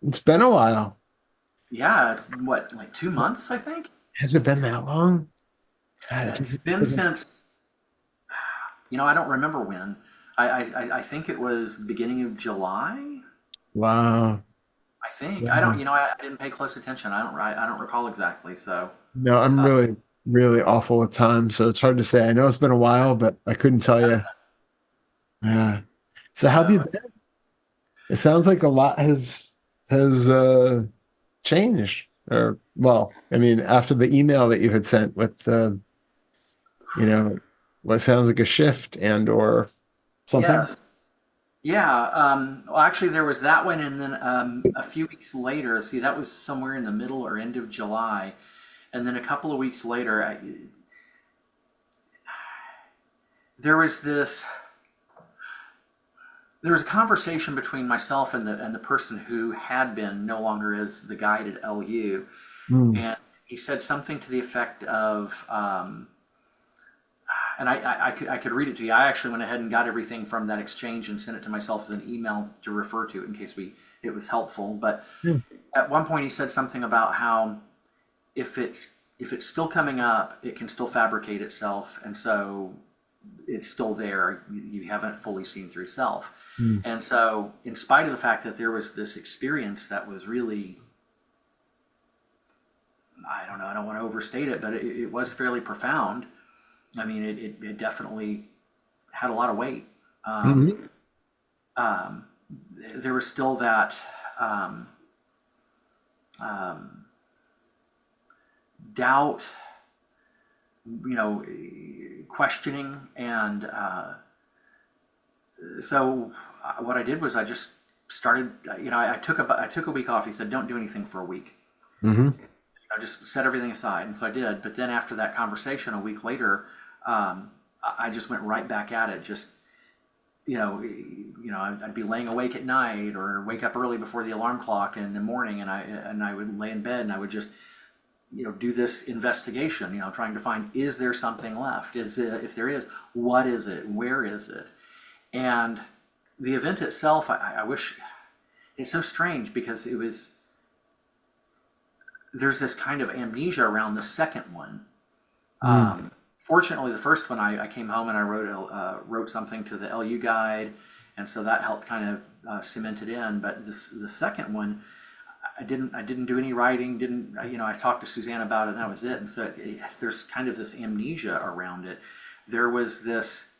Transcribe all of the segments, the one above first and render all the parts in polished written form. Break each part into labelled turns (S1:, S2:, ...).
S1: It's been a while.
S2: Yeah, it's what, like 2 months, I think.
S1: Has it been that long? God,
S2: It's been since, I don't remember when. I think it was beginning of July.
S1: wow.
S2: I think I don't.
S1: Wow.
S2: I didn't pay close attention. I don't recall exactly. So,
S1: No, I'm
S2: uh,
S1: really, really awful with time, so it's hard to say. I know it's been a while, but I couldn't tell you. Yeah. So how have you
S2: so
S1: been? It sounds like a lot has changed. Or well, I mean, after the email that you had sent with the, you know, what sounds like a shift and or something.
S2: yes, yeah. Well, actually, there was that one, and then a few weeks later. See, that was somewhere in the middle or end of July, and then a couple of weeks later, there was this. There was a conversation between myself and the person who had been no longer is the guide at LU,
S1: Mm.
S2: and he said something to the effect of, and I could read it to you. I actually went ahead and got everything from that exchange and sent it to myself as an email to refer to in case it was helpful. But
S1: Yeah.
S2: at one point, he said something about how if it's still coming up, it can still fabricate itself, and so it's still there. You haven't fully seen through self.
S1: Mm.
S2: And so, in spite of the fact that there was this experience that was really, I don't know, I don't want to overstate it, but it was fairly profound. I mean, it definitely had a lot of weight.
S1: Mhm.
S2: There was still that um, um, doubt, questioning, and so what I did was I just started. I took a week off. He said, "Don't do anything for a week.
S1: Mhm.
S2: Just set everything aside." And so I did. But then after that conversation, a week later, I just went right back at it. Just I'd be laying awake at night or wake up early before the alarm clock in the morning, and I would lay in bed and I would just do this investigation. Trying to find, is there something left? Is it, if there is, what is it? Where is it? And the event itself, I wish it's so strange because it was there's this kind of amnesia around the second one.
S1: Mm.
S2: Fortunately, the first one I came home and I wrote something to the LU guide, and so that helped kind of cement it in. But the second one, I didn't do any writing. Didn't I talked to Suzanne about it and that was it. And so there's kind of this amnesia around it. There was this.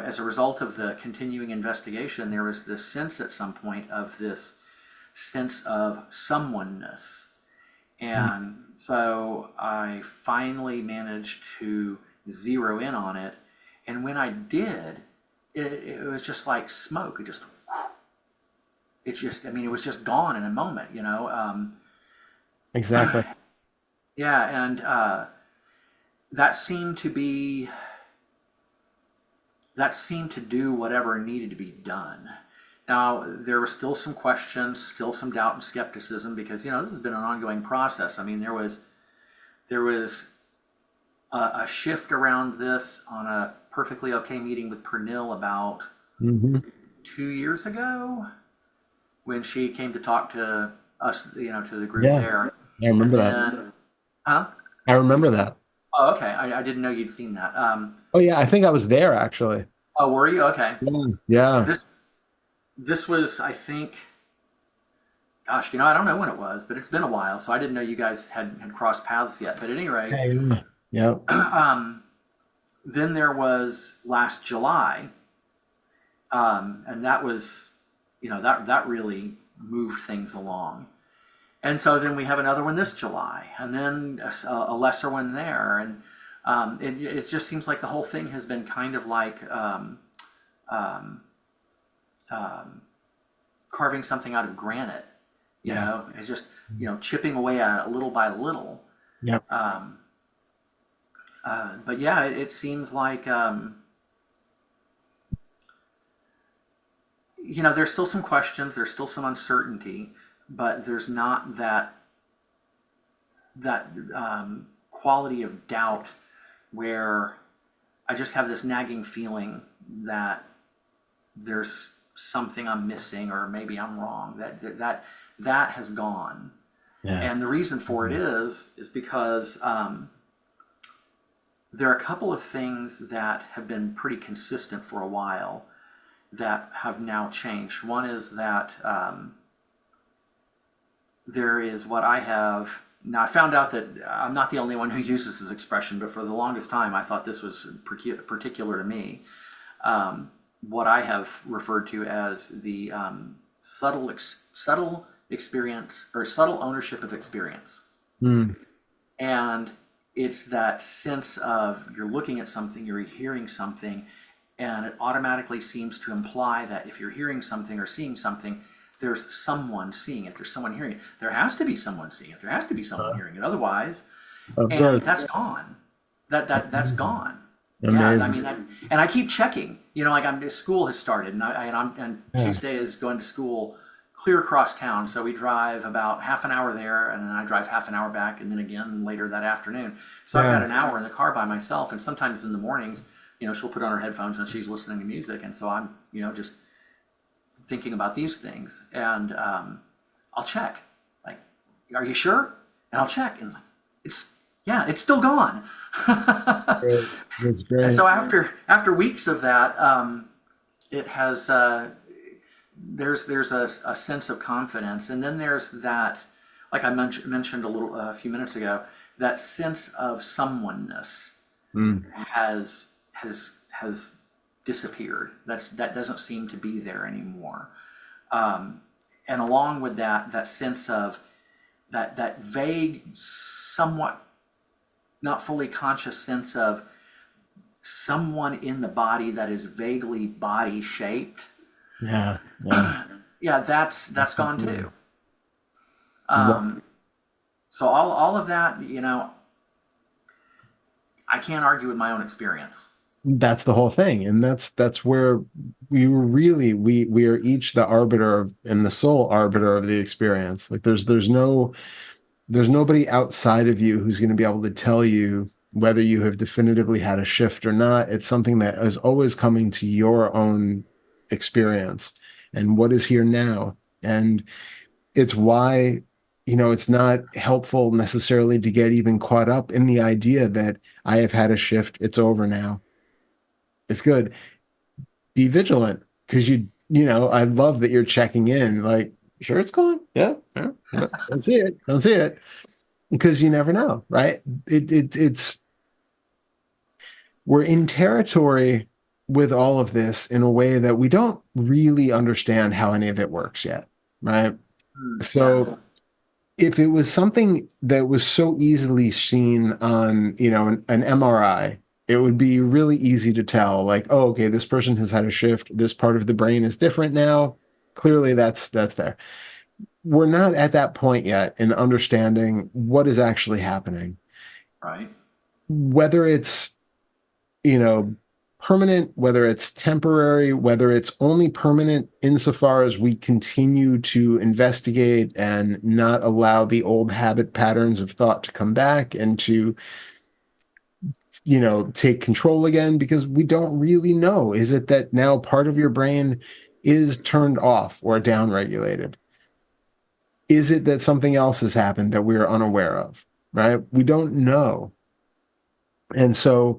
S2: As a result of the continuing investigation, there was this sense at some point of this sense of someoneness.
S1: Mm.
S2: And so I finally managed to zero in on it. And when I did, it was just like smoke. I mean, it was just gone in a moment.
S1: Exactly.
S2: Yeah, and that seemed to be, that seemed to do whatever needed to be done. Now, there were still some questions, still some doubt and skepticism because, this has been an ongoing process. I mean, there was a shift around this on a perfectly okay meeting with Pernil about
S1: Hmm.
S2: 2 years ago when she came to talk to us, to the group
S1: Yeah,
S2: there.
S1: I
S2: And
S1: remember that.
S2: then, huh?
S1: I remember that.
S2: Oh, okay. I didn't know you'd seen that.
S1: Oh yeah, I think I was there actually.
S2: Oh, were you? Okay.
S1: Yeah.
S2: This,
S1: Yeah.
S2: this, this was, I think, gosh, I don't know when it was, but it's been a while, so I didn't know you guys had crossed paths yet. But at any rate,
S1: Yeah. Yeah. Yeah.
S2: then there was last July, and that was, that really moved things along. And so then we have another one this July, and then a lesser one there, and it just seems like the whole thing has been kind of like carving something out of granite.
S1: Yeah.
S2: It's just chipping away at it little by little.
S1: Yeah.
S2: But yeah, it seems like there's still some questions, there's still some uncertainty, but there's not that quality of doubt where I just have this nagging feeling that there's something I'm missing or maybe I'm wrong. that has gone.
S1: Yeah.
S2: And the reason for it is because there are a couple of things that have been pretty consistent for a while that have now changed. One is that there is what I have now. I found out that I'm not the only one who uses this expression, but for the longest time I thought this was particular to me. What I have referred to as the subtle experience or subtle ownership of experience.
S1: Mm.
S2: And it's that sense of you're looking at something, you're hearing something, and it automatically seems to imply that if you're hearing something or seeing something, there's someone seeing it, there's someone hearing it. There has to be someone seeing it, there has to be someone hearing it. Otherwise,
S1: Of
S2: and
S1: course.
S2: that's gone. That's gone. Yeah, I
S1: Amazing.
S2: mean, and I keep checking. You know, like school has started, and
S1: Yeah.
S2: Tuesday is going to school clear across town. So we drive about half an hour there, and then I drive half an hour back, and then again later that afternoon. So I've got
S1: Yeah.
S2: an hour in the car by myself, and sometimes in the mornings, she'll put on her headphones and she's listening to music, and so I'm, just thinking about these things, and I'll check, like, are you sure? And I'll check, and like, it's still gone.
S1: Great. That's
S2: And
S1: great.
S2: so after weeks of that, it has there's a sense of confidence, and then there's that, like I mentioned a few minutes ago, that sense of someoneness
S1: Mm.
S2: has disappeared. That doesn't seem to be there anymore. And along with that sense of that vague, somewhat not fully conscious sense of someone in the body that is vaguely body shaped.
S1: Yeah. Yeah.
S2: Yeah, that's gone too.
S1: Well,
S2: So all of that, I can't argue with my own experience.
S1: that's the whole thing, and that's where we are each the arbiter of and the sole arbiter of the experience. Like there's nobody outside of you who's going to be able to tell you whether you have definitively had a shift or not. It's something that is always coming to your own experience and what is here now. And it's why, it's not helpful necessarily to get even caught up in the idea that I have had a shift. It's over now. It's good. Be vigilant because I love that you're checking in. Like, sure, it's gone. Yeah. Yeah. Yeah. Don't see it. Don't see it. Because you never know, right? It's we're in territory with all of this in a way that we don't really understand how any of it works yet, right?
S2: Yeah.
S1: So if it was something that was so easily seen on, an MRI, it would be really easy to tell, like, oh, okay, this person has had a shift. This part of the brain is different now. Clearly, that's there. We're not at that point yet in understanding what is actually happening.
S2: Right.
S1: Whether it's you know, permanent, whether it's temporary, whether it's only permanent insofar as we continue to investigate and not allow the old habit patterns of thought to come back and to, take control again, because we don't really know. Is it that now part of your brain is turned off or downregulated? Is it that something else has happened that we're unaware of? Right? We don't know. And so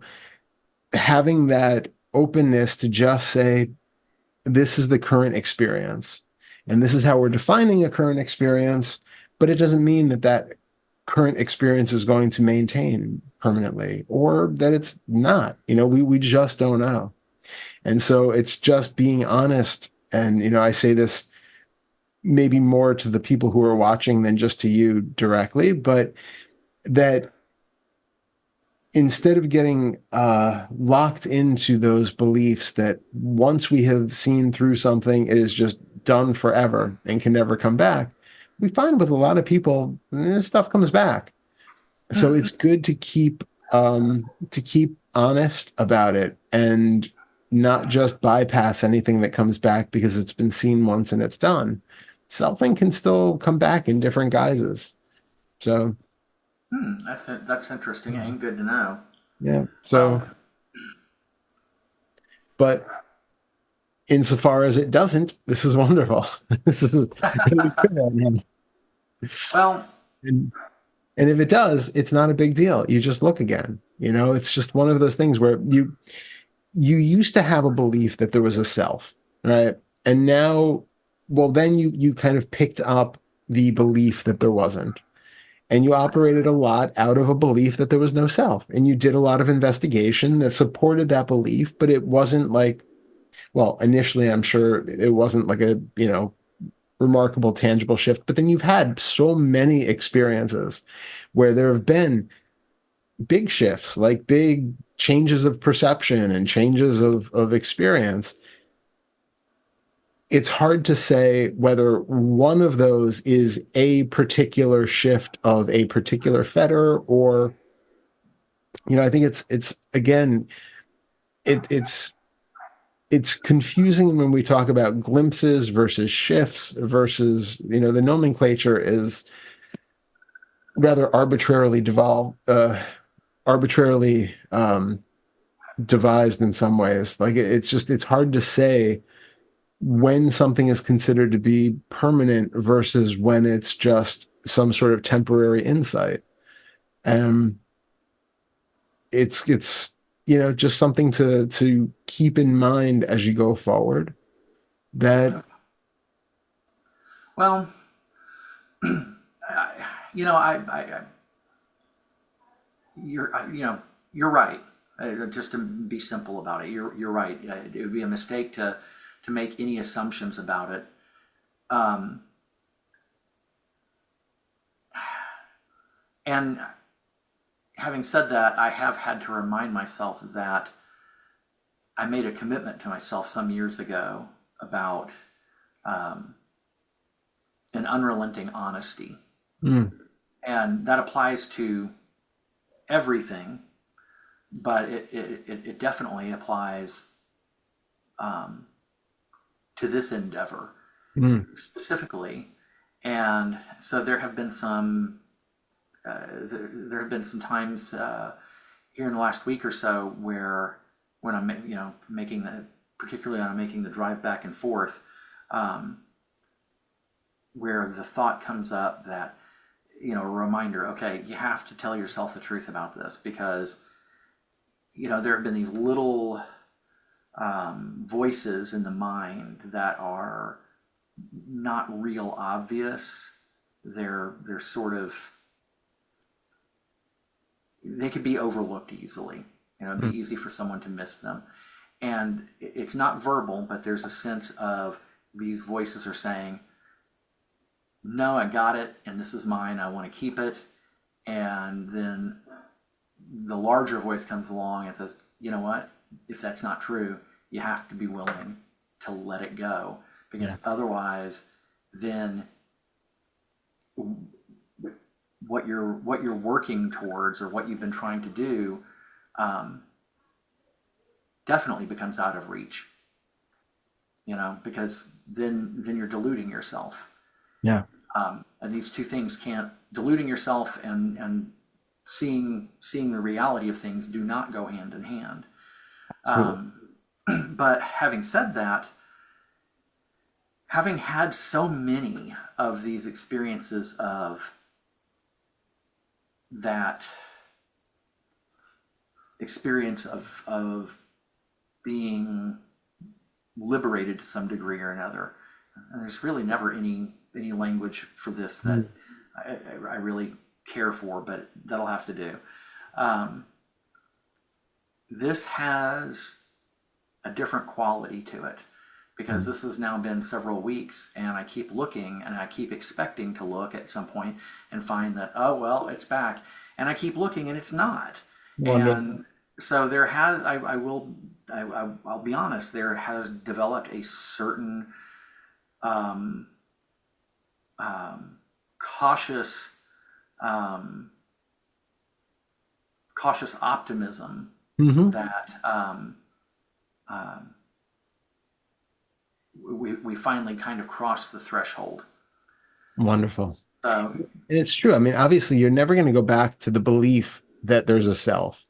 S1: having that openness to just say, this is the current experience and this is how we're defining a current experience, but it doesn't mean that that current experience is going to maintain permanently or that it's not. We just don't know. And so it's just being honest. And I say this maybe more to the people who are watching than just to you directly, but that instead of getting locked into those beliefs that once we have seen through something, it is just done forever and can never come back, we find with a lot of people, this stuff comes back. So it's good to keep honest about it and not just bypass anything that comes back because it's been seen once and it's done. Something can still come back in different guises. So
S2: That's interesting and good to know.
S1: yeah.
S2: Well,
S1: So, but insofar as it doesn't, this is wonderful. This is really good on him.
S2: Well,
S1: And and if it does, it's not a big deal. You just look again. It's just one of those things where you used to have a belief that there was a self, right? And now, well, then you kind of picked up the belief that there wasn't. And you operated a lot out of a belief that there was no self. And you did a lot of investigation that supported that belief, but it wasn't like, well, initially, I'm sure it wasn't like a, remarkable tangible shift. But then you've had so many experiences where there have been big shifts, like big changes of perception and changes of experience. It's hard to say whether one of those is a particular shift of a particular fetter, or I think it's again, it's confusing when we talk about glimpses versus shifts versus, the nomenclature is rather arbitrarily devised in some ways. Like it's hard to say when something is considered to be permanent versus when it's just some sort of temporary insight. And it's just something to keep in mind as you go forward. That
S2: well, I you're right. Just to be simple about it, you're right. It would be a mistake to make any assumptions about it. Um, and having said that, I have had to remind myself that I made a commitment to myself some years ago about um, an unrelenting honesty,
S1: mm,
S2: and that applies to everything, but it definitely applies um, to this endeavor
S1: mm,
S2: specifically. And so there have been some times here in the last week or so where when I'm making the particularly when I'm making the drive back and forth, um, where the thought comes up that a reminder, okay, you have to tell yourself the truth about this, because there have been these little voices in the mind that are not real obvious. They're sort of, they could be overlooked easily. It'd be
S1: mm.
S2: easy for someone to miss them. And it's not verbal, but there's a sense of these voices are saying, no, I got it, and this is mine, I want to keep it. And then the larger voice comes along and says, you know what? If that's not true, you have to be willing to let it go,
S1: Yeah.
S2: because otherwise, then what you're working towards, or what you've been trying to do, um, definitely becomes out of reach. Because then you're deluding yourself.
S1: Yeah.
S2: And these two things can't, deluding yourself and seeing the reality of things do not go hand in hand.
S1: Absolutely.
S2: But having said that, having had so many of these experiences of that experience of being liberated to some degree or another, and there's really never any language for this that
S1: Mm,
S2: I really care for, but that'll have to do. Um, this has a different quality to it, because
S1: mm.
S2: this has now been several weeks, and I keep looking, and I keep expecting to look at some point and find that, oh well, it's back, and I keep looking and it's not.
S1: Wonderful.
S2: And so there has, I'll be honest, there has developed a certain um, cautious um, cautious optimism
S1: Hmm.
S2: that um, we finally kind of crossed the threshold.
S1: Wonderful.
S2: So,
S1: And it's true. I mean, obviously, you're never going to go back to the belief that there's a self.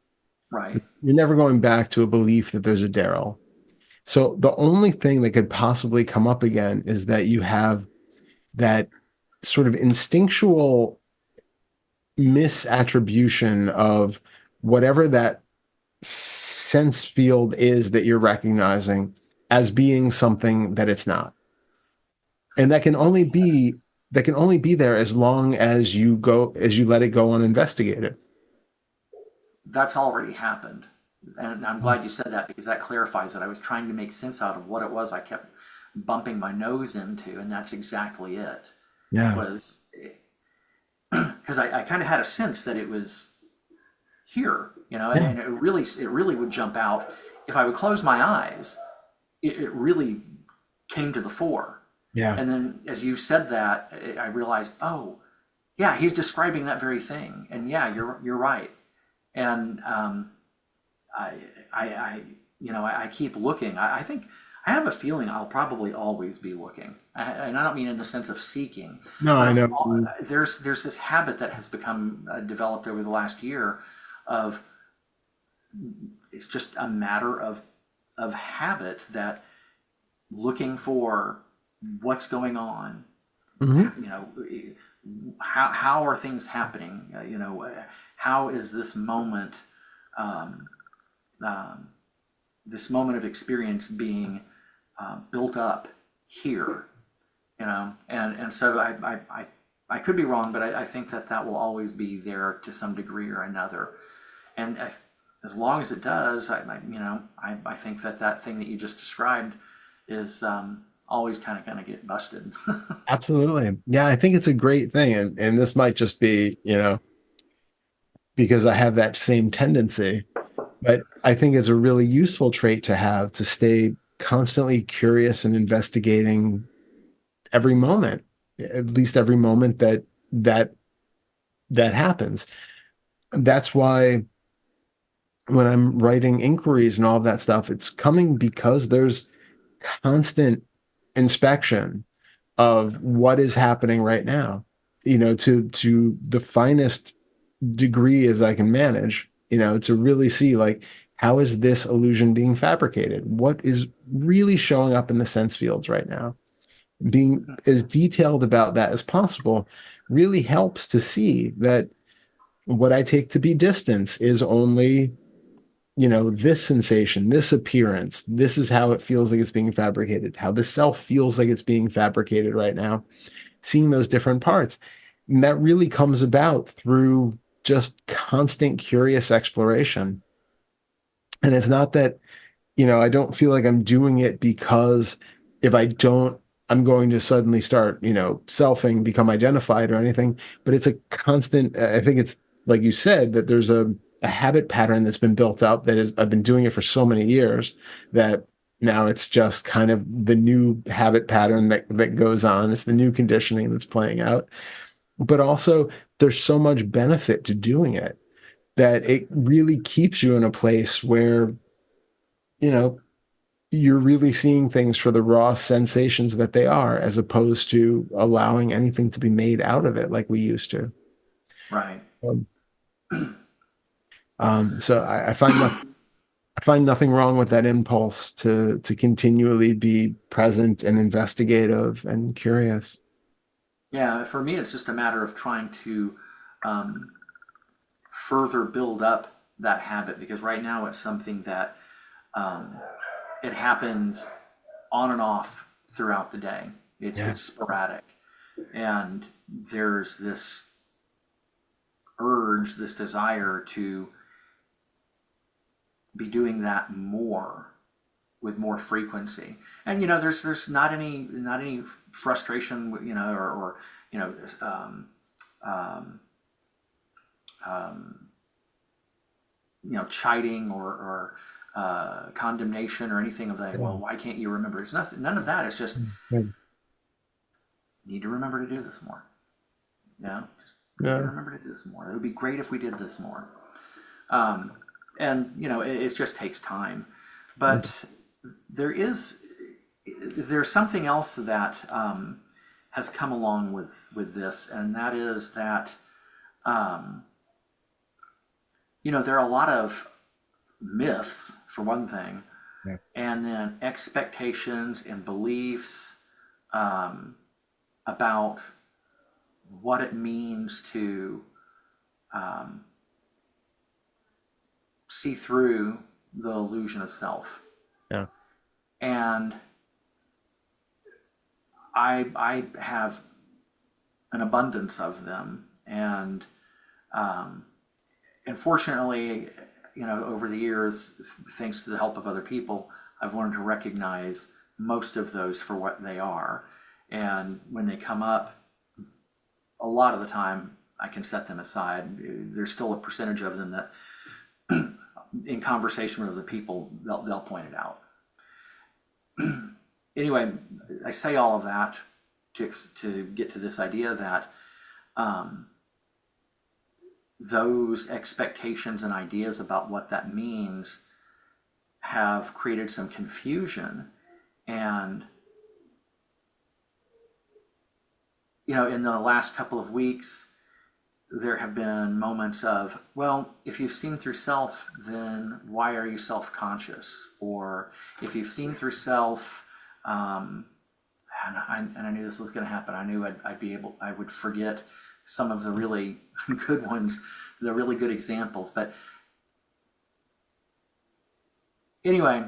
S2: right.
S1: You're never going back to a belief that there's a Darrell. So the only thing that could possibly come up again is that you have that sort of instinctual misattribution of whatever that sense field is that you're recognizing as being something that it's not. And that can only be there as long as you let it go uninvestigated.
S2: That's already happened. And I'm glad you said that because that clarifies it. I was trying to make sense out of what it was I kept bumping my nose into, and that's exactly it.
S1: Yeah.
S2: Was because I kind of had a sense that it was here,
S1: Yeah.
S2: and it really would jump out if I would close my eyes. It really came to the fore,
S1: Yeah.
S2: and then as you said that, I realized, oh, yeah, he's describing that very thing, and yeah, you're right, and I, I keep looking. I think I have a feeling I'll probably always be looking, and I don't mean in the sense of seeking,
S1: No, I
S2: but
S1: know.
S2: there's this habit that has become developed over the last year, of it's just a matter of habit, that looking for what's going on,
S1: Hmm.
S2: you know, how are things happening, how is um, um, this moment of experience being built up here, and so I could be wrong, but I think that that will always be there to some degree or another, and as long as it does, I think that that thing that you just described is always kind of gonna get busted.
S1: Absolutely. Yeah, I think it's a great thing. And this might just be, because I have that same tendency, but I think it's a really useful trait to have, to stay constantly curious and investigating every moment, at least every moment that that happens. That's why when I'm writing inquiries and all of that stuff, it's coming because there's constant inspection of what is happening right now, to the finest degree as I can manage, to really see, like, how is this illusion being fabricated? What is really showing up in the sense fields right now? Being as detailed about that as possible really helps to see that what I take to be distance is only, this sensation, this appearance. This is how it feels like it's being fabricated, how the self feels like it's being fabricated right now, seeing those different parts. And that really comes about through just constant curious exploration. And it's not that, I don't feel like I'm doing it because if I don't, I'm going to suddenly start, selfing, become identified or anything. But it's a constant, I think it's like you said, that there's a habit pattern that's been built up that is, I've been doing it for so many years that now it's just kind of the new habit pattern that goes on. It's the new conditioning that's playing out. But also, there's so much benefit to doing it that it really keeps you in a place where, you know, you're really seeing things for the raw sensations that they are, as opposed to allowing anything to be made out of it like we used to.
S2: Right.
S1: Um, so I find nothing wrong with that impulse to continually be present and investigative and curious.
S2: Yeah, for me, it's just a matter of trying to um, further build up that habit, because right now it's something that um, it happens on and off throughout the day.
S1: Yeah.
S2: It's sporadic, and there's this urge, this desire to be doing that more, with more frequency. And there's not any frustration, or you know, um, um, um, chiding or condemnation or anything of that.
S1: Yeah.
S2: Well, why can't you remember? It's nothing. None of that. It's just
S1: Yeah.
S2: need to remember to do this more. Just need to
S1: Yeah.
S2: remember to do this more. It would be great if we did this more. Um, and it just takes time. But there is there's something else that has come along with this, and that is that um, there are a lot of myths, for one thing,
S1: Yeah.
S2: and then expectations and beliefs um, about what it means to see through the illusion of self.
S1: Yeah.
S2: And I have an abundance of them, and unfortunately, over the years, thanks to the help of other people, I've learned to recognize most of those for what they are. And when they come up, a lot of the time, I can set them aside. There's still a percentage of them that, in conversation with other people, they'll point it out. Anyway, I say all of that to get to this idea that those expectations and ideas about what that means have created some confusion. And, in the last couple of weeks, there have been moments of, well, if you've seen through self, then why are you self-conscious? Or if you've seen through self, and I knew this was going to happen. I knew I would forget some of the really good ones, the really good examples. But anyway,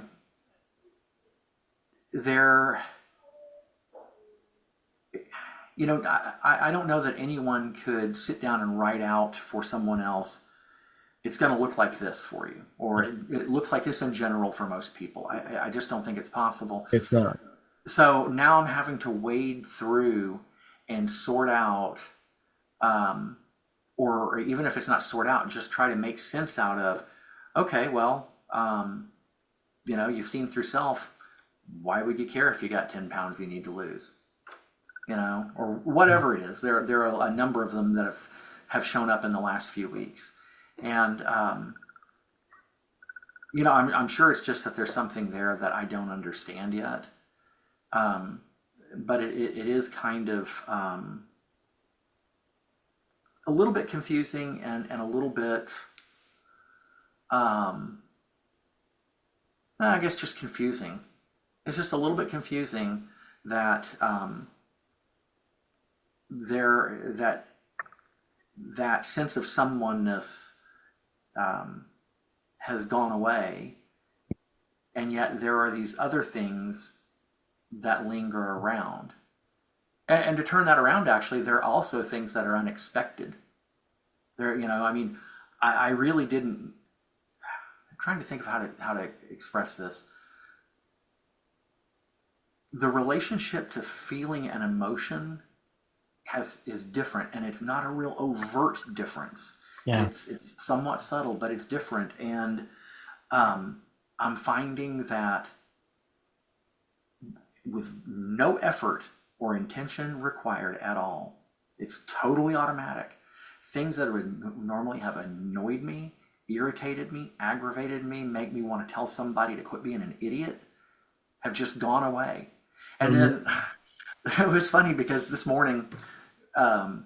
S2: there, I don't know that anyone could sit down and write out for someone else, it's going to look like this for you, or it looks like this in general for most people. I just don't think it's possible.
S1: It's not.
S2: So now I'm having to wade through and sort out, or even if it's not sort out, just try to make sense out of, okay, well, you've seen through self. Why would you care if you got 10 pounds you need to lose? Or whatever it is. There are a number of them that have shown up in the last few weeks. And, I'm sure it's just that there's something there that I don't understand yet. But it is kind of a little bit confusing and a little bit, I guess, just confusing. It's just a little bit confusing that that sense of someoneness has gone away, and yet there are these other things that linger around. And to turn that around, actually, there are also things that are unexpected. I really didn't. I'm trying to think of how to express this. The relationship to feeling and emotion is different, and it's not a real overt difference.
S1: Yeah.
S2: It's somewhat subtle, but it's different. And I'm finding that with no effort or intention required at all, it's totally automatic. Things that would normally have annoyed me, irritated me, aggravated me, make me want to tell somebody to quit being an idiot, have just gone away. And then it was funny because this morning, the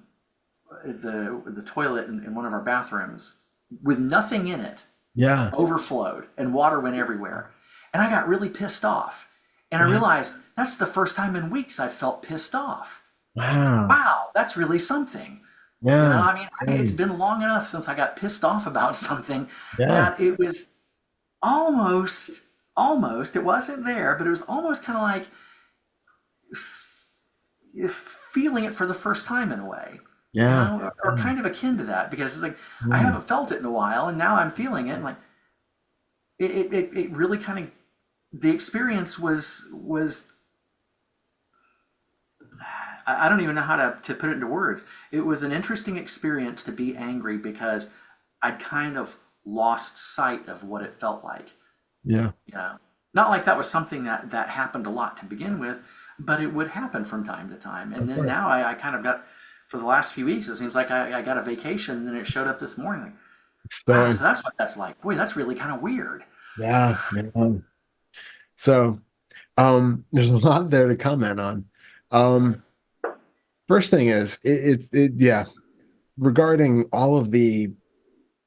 S2: toilet in one of our bathrooms, with nothing in it,
S1: Yeah.
S2: overflowed and water went everywhere. And I got really pissed off. And I realized that's the first time in weeks I've felt pissed off.
S1: Wow.
S2: Wow, that's really something.
S1: Yeah.
S2: It's been long enough since I got pissed off about something
S1: Yeah.
S2: that it was almost, it wasn't there, but it was almost kind of like feeling it for the first time in a way,
S1: Yeah.
S2: or kind of akin to that, because it's like I
S1: Mm.
S2: haven't felt it in a while, and now I'm feeling it, and like it really kind of, the experience was I don't even know how to put it into words. It was an interesting experience to be angry because I'd kind of lost sight of what it felt like.
S1: Yeah.
S2: Not like that was something that happened a lot to begin with, but it would happen from time to time. And
S1: Of
S2: then
S1: course.
S2: now I kind of got, for the last few weeks, it seems like I got a vacation, and it showed up this morning. Like, wow,
S1: So
S2: so that's what that's like. Boy, that's really kind of weird.
S1: yeah. Yeah. So there's a lot there to comment on. Um, First thing is yeah, regarding all of the,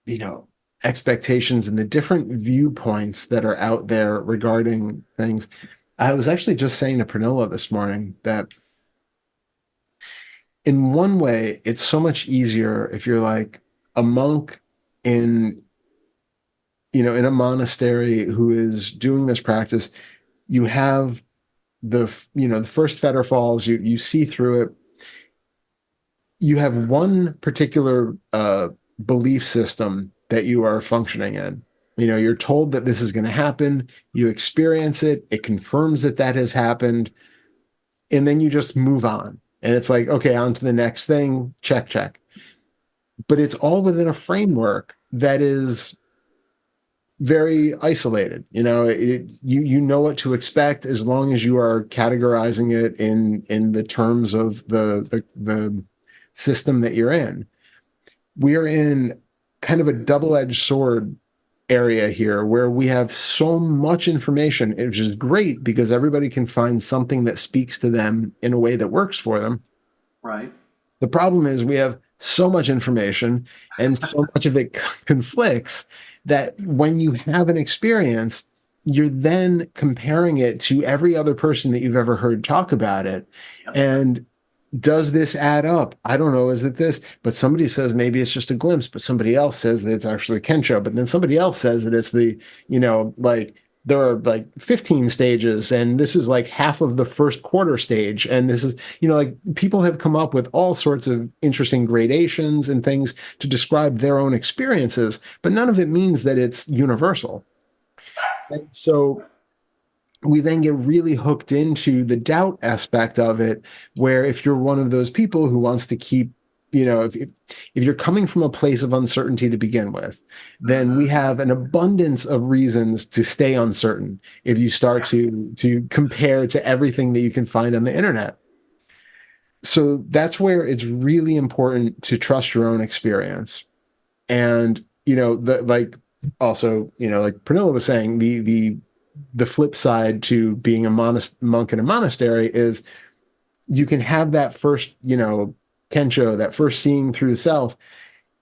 S1: you know, expectations and the different viewpoints that are out there regarding things. I was actually just saying to Pernilla this morning that in one way, it's so much easier if you're like a monk in, in a monastery who is doing this practice. You have the first fetter falls, you see through it. You have one particular belief system that you are functioning in. You're told that this is going to happen. You experience it. It confirms that that has happened. And then you just move on. And it's like, okay, on to the next thing. Check, check. But it's all within a framework that is very isolated. You know what to expect as long as you are categorizing it in the terms of the system that you're in. We are in kind of a double-edged sword area here where we have so much information, which is great because everybody can find something that speaks to them in a way that works for them.
S2: Right.
S1: The problem is we have so much information and so much of it conflicts that when you have an experience, you're then comparing it to every other person that you've ever heard talk about it.
S2: Yep.
S1: And does this add up? I don't know. Is it this? But somebody says maybe it's just a glimpse, but somebody else says that it's actually Kensho. But then somebody else says that it's like there are like 15 stages, and this is like half of the first quarter stage. And this is, like people have come up with all sorts of interesting gradations and things to describe their own experiences, but none of it means that it's universal. And so we then get really hooked into the doubt aspect of it, where if you're one of those people who wants to keep, if you're coming from a place of uncertainty to begin with, then we
S2: Mm-hmm.
S1: have an abundance of reasons to stay uncertain if you start to compare to everything that you can find on the internet. So that's where it's really important to trust your own experience. And, like also, like Pernilla was saying, the flip side to being a monk in a monastery is you can have that first, kensho, that first seeing through the self,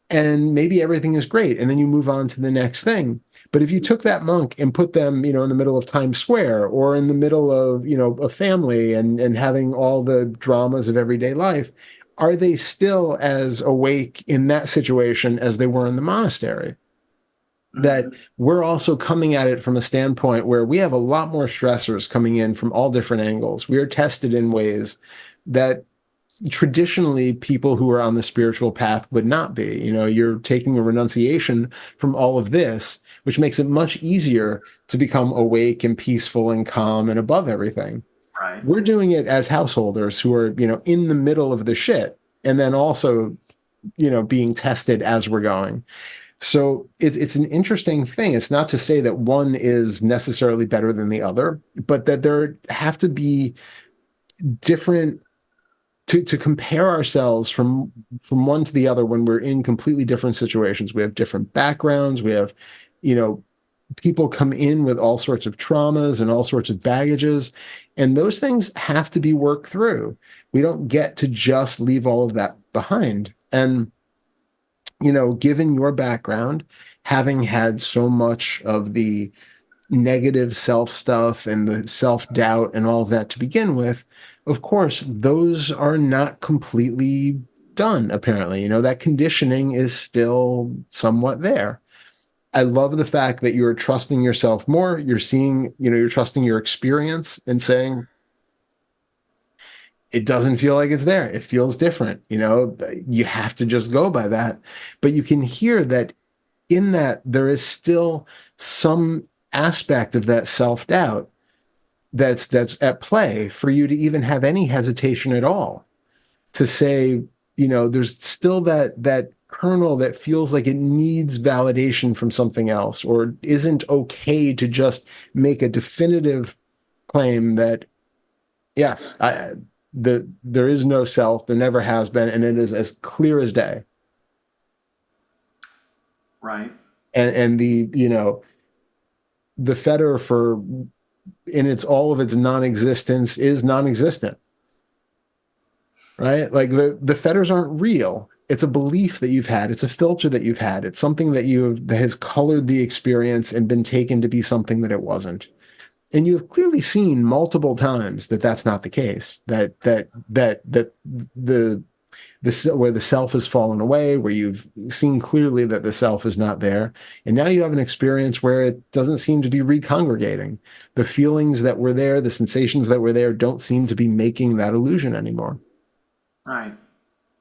S1: and maybe everything is great, and then you move on to the next thing. But if you took that monk and put them, in the middle of Times Square or in the middle of, a family and having all the dramas of everyday life, are they still as awake in that situation as they were in the monastery? That
S2: Mm-hmm.
S1: we're also coming at it from a standpoint where we have a lot more stressors coming in from all different angles. We are tested in ways that traditionally people who are on the spiritual path would not be. You're taking a renunciation from all of this, which makes it much easier to become awake and peaceful and calm and above everything.
S2: Right.
S1: We're doing it as householders who are, in the middle of the shit, and then also, being tested as we're going. So it's an interesting thing. It's not to say that one is necessarily better than the other, but that there have to be different to compare ourselves from one to the other when we're in completely different situations. We have different backgrounds. We have, you know, people come in with all sorts of traumas and all sorts of baggages, and those things have to be worked through. We don't get to just leave all of that behind. And given your background, having had so much of the negative self stuff and the self doubt and all of that to begin with, of course, those are not completely done, apparently. That conditioning is still somewhat there. I love the fact that you're trusting yourself more. You're seeing, you're trusting your experience and saying, it doesn't feel like it's there. It feels different. You have to just go by that. But you can hear that in that there is still some aspect of that self-doubt that's at play for you to even have any hesitation at all to say, there's still that kernel that feels like it needs validation from something else, or isn't okay to just make a definitive claim that yes, there is no self, there never has been, and it is as clear as day.
S2: Right.
S1: And the fetter for in its all of its non-existence is non-existent, right? Like the fetters aren't real. It's a belief that you've had. It's a filter that you've had. It's something that has colored the experience and been taken to be something that it wasn't. And you have clearly seen multiple times that that's not the case. That the this where the self has fallen away, where you've seen clearly that the self is not there, and now you have an experience where it doesn't seem to be recongregating. The feelings that were there, the sensations that were there, don't seem to be making that illusion anymore.
S2: Right.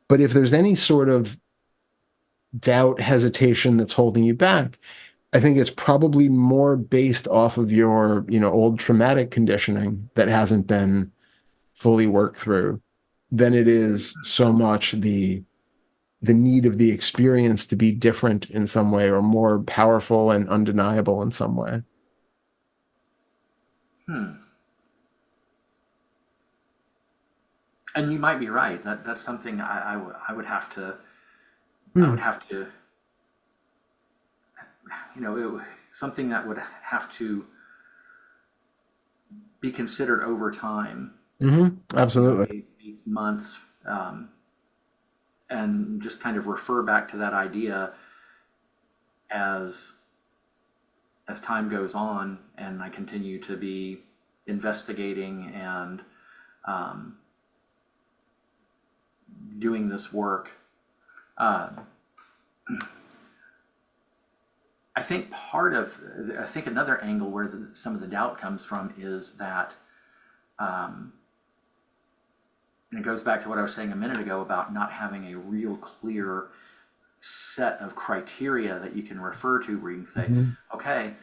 S1: But if there's any sort of doubt, hesitation that's holding you back, I think it's probably more based off of your, old traumatic conditioning that hasn't been fully worked through than it is so much the need of the experience to be different in some way or more powerful and undeniable in some way.
S2: Hmm. And you might be right. That's something I would have to I would
S1: Hmm.
S2: have to something that would have to be considered over time.
S1: Absolutely.
S2: Days, months, and just kind of refer back to that idea as as time goes on, and I continue to be investigating and um, doing this work. Uh, I think another angle where some of the doubt comes from is that, um, and it goes back to what I was saying a minute ago about not having a real clear set of criteria that you can refer to where you can say,
S1: Hmm.
S2: okay,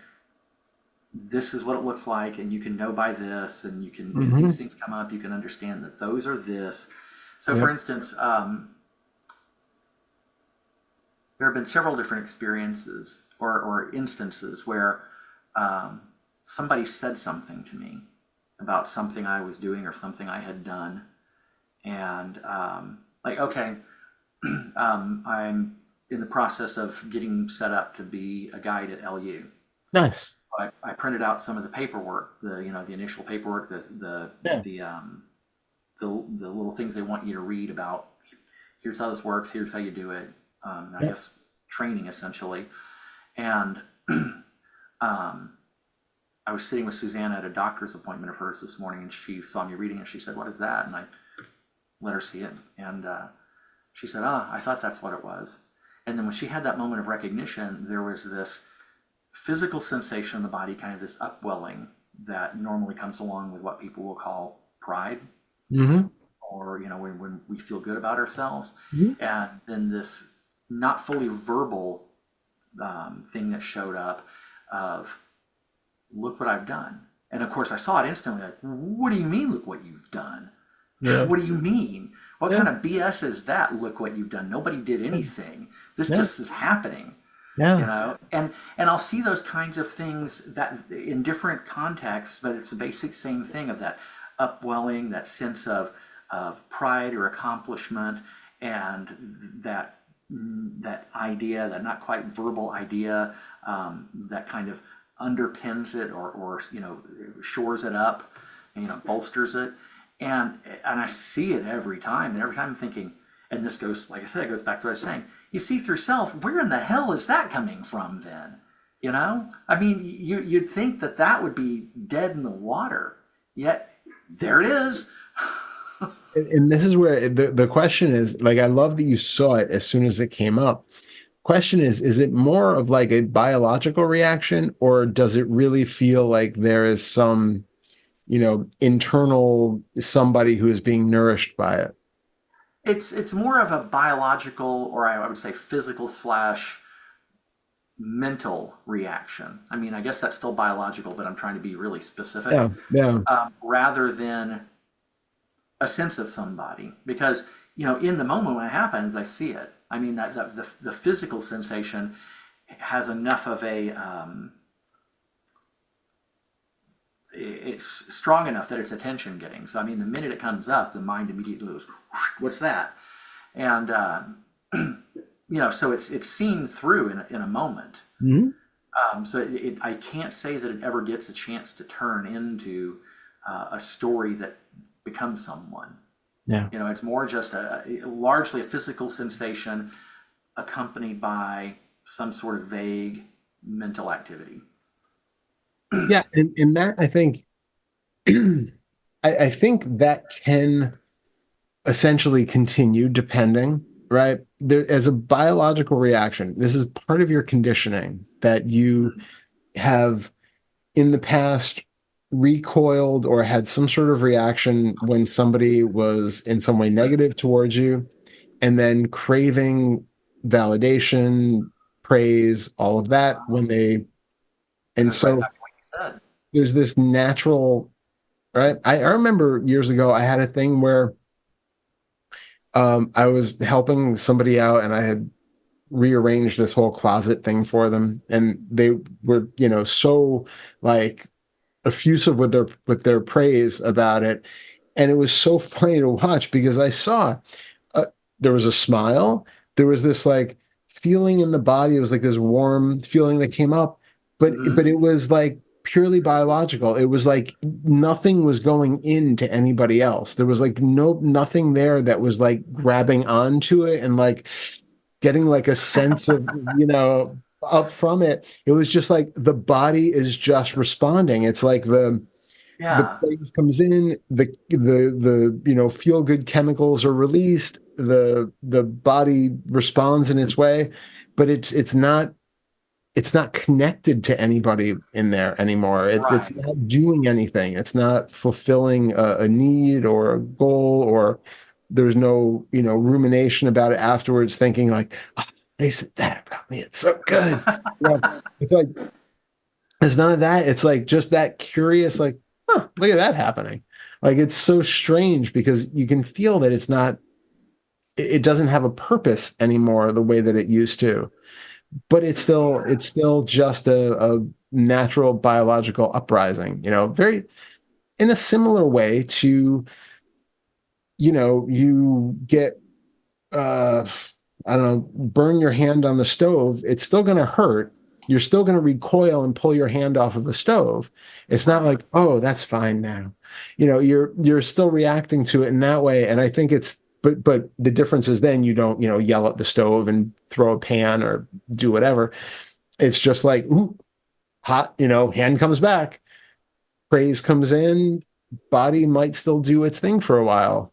S2: this is what it looks like, and you can know by this, and you can, if these
S1: Hmm.
S2: things come up, you can understand that those are this. So, for
S1: Yep.
S2: instance, there have been several different experiences or instances where um, somebody said something to me about something I was doing or something I had done, and like, okay, I'm in the process of getting set up to be a guide at LU.
S1: Nice.
S2: I printed out some of the paperwork, the initial paperwork,
S1: Yeah.
S2: the little things they want you to read about. Here's how this works. Here's how you do it. I
S1: Yeah.
S2: guess training essentially. And um, I was sitting with Susanna at a doctor's appointment of hers this morning, and she saw me reading it. She said, "What is that?" And I let her see it, and she said, "Ah, I thought that's what it was." And then when she had that moment of recognition, there was this physical sensation in the body, kind of this upwelling that normally comes along with what people will call pride,
S1: Hmm.
S2: or when we feel good about ourselves,
S1: Hmm.
S2: and then this not fully verbal thing that showed up of look what I've done. And of course, I saw it instantly. Like, what do you mean? Look what you've done.
S1: Yeah.
S2: What do you mean? What
S1: Yeah.
S2: kind of BS is that? Look what you've done. Nobody did anything. This
S1: Yeah.
S2: just is happening.
S1: Yeah.
S2: And I'll see those kinds of things that in different contexts, but it's the basic same thing of that upwelling, that sense of pride or accomplishment, and that that idea, that not quite verbal idea, that kind of underpins it or shores it up, bolsters it, and I see it every time, and every time I'm thinking, and this goes, like I said, it goes back to what I was saying. You see through self, where in the hell is that coming from then? I mean, you'd think that that would be dead in the water, yet there it is.
S1: And this is where the question is, like, I love that you saw it as soon as it came up. Question is it more of like a biological reaction, or does it really feel like there is some, internal somebody who is being nourished by it?
S2: It's more of a biological, or I would say physical slash mental reaction. I mean, I guess that's still biological, but I'm trying to be really specific,
S1: Yeah. Yeah.
S2: rather than a sense of somebody. Because in the moment when it happens, I see it. I mean, the physical sensation has enough of a it's strong enough that it's attention getting. So I mean, the minute it comes up, the mind immediately goes, "What's that?" And so it's seen through in a moment.
S1: Mhm.
S2: So I can't say that it ever gets a chance to turn into a story that becomes someone.
S1: Yeah.
S2: It's more just largely a physical sensation accompanied by some sort of vague mental activity.
S1: Yeah. And that I think I think that can essentially continue depending, right? There, as a biological reaction, this is part of your conditioning that you have in the past recoiled or had some sort of reaction when somebody was in some way negative towards you, and then craving validation, praise, all of that when they, and
S2: Goes right
S1: so
S2: back to what you said.
S1: there's this natural, right? I remember years ago I had a thing where I was helping somebody out and I had rearranged this whole closet thing for them, and they were, so like effusive with their praise about it, and it was so funny to watch because I saw uh, there was a smile, there was this like feeling in the body, it was like this warm feeling that came up, but
S2: Mm-hmm.
S1: it was like purely biological. It was like nothing was going into anybody else. There was like nothing there that was like grabbing onto it and like getting like a sense of, up from it. It was just like the body is just responding. It's like the
S2: Yeah.
S1: praise comes in, the feel good chemicals are released, the body responds in its way, but it's not connected to anybody in there anymore. It's
S2: Right.
S1: not doing anything. It's not fulfilling a need or a goal, or there's no, rumination about it afterwards, thinking like, oh, they said that about me. It's so good. It's like it's none of that. It's like just that curious, like, huh, look at that happening. Like it's so strange because you can feel that it doesn't have a purpose anymore the way that it used to, but it's still just a natural biological uprising, very in a similar way to, you get uh I don't know, burn your hand on the stove, it's still going to hurt. You're still going to recoil and pull your hand off of the stove. It's not
S2: Right.
S1: like, oh, that's fine now. You're still reacting to it in that way. And I think but the difference is then you don't, yell at the stove and throw a pan or do whatever. It's just like, ooh, hot, hand comes back, praise comes in, body might still do its thing for a while,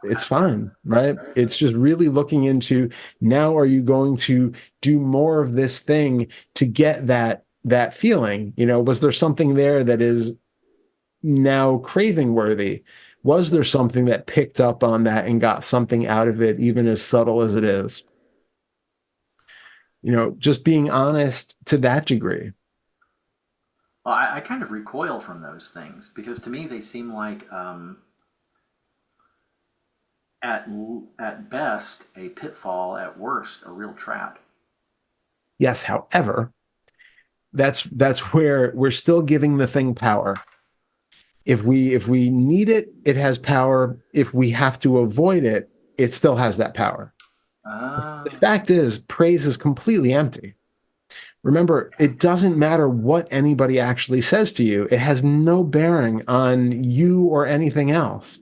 S1: it's fine, right? It's just really looking into, now are you going to do more of this thing to get that feeling? Was there something there that is now craving worthy? Was there something that picked up on that and got something out of it, even as subtle as it is? Just being honest to that degree.
S2: Well, I kind of recoil from those things because to me they seem like at at best a pitfall, at worst a real trap.
S1: Yes, however, that's where we're still giving the thing power. If we need it, it has power. If we have to avoid it, it still has that power. The
S2: Uh,
S1: fact is, praise is completely empty. Remember, it doesn't matter what anybody actually says to you. It has no bearing on you or anything else.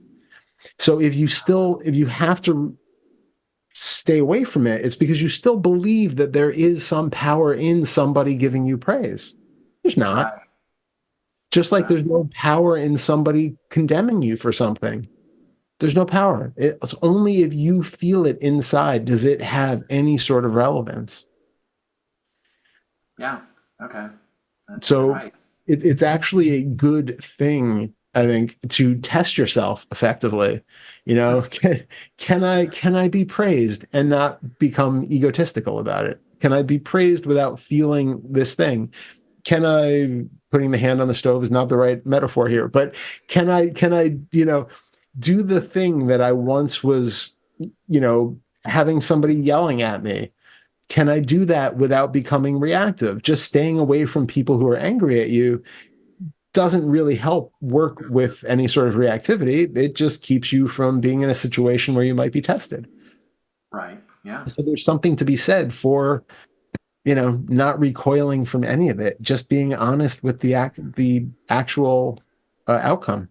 S1: So if you have to stay away from it, it's because you still believe that there is some power in somebody giving you praise. There's not.
S2: right,
S1: Just like
S2: right.
S1: there's no power in somebody condemning you for something. There's no power. It's only if you feel it inside does it have any sort of relevance.
S2: Yeah. Okay. You're
S1: So
S2: right.
S1: it's actually a good thing, I think, to test yourself effectively. Can I be praised and not become egotistical about it? Can I be praised without feeling this thing? Can I, putting the hand on the stove is not the right metaphor here, but can I, do the thing that I once was, having somebody yelling at me? Can I do that without becoming reactive? Just staying away from people who are angry at you doesn't really help work with any sort of reactivity. It just keeps you from being in a situation where you might be tested.
S2: Right. Yeah.
S1: So there's something to be said for, not recoiling from any of it, just being honest with the actual outcome.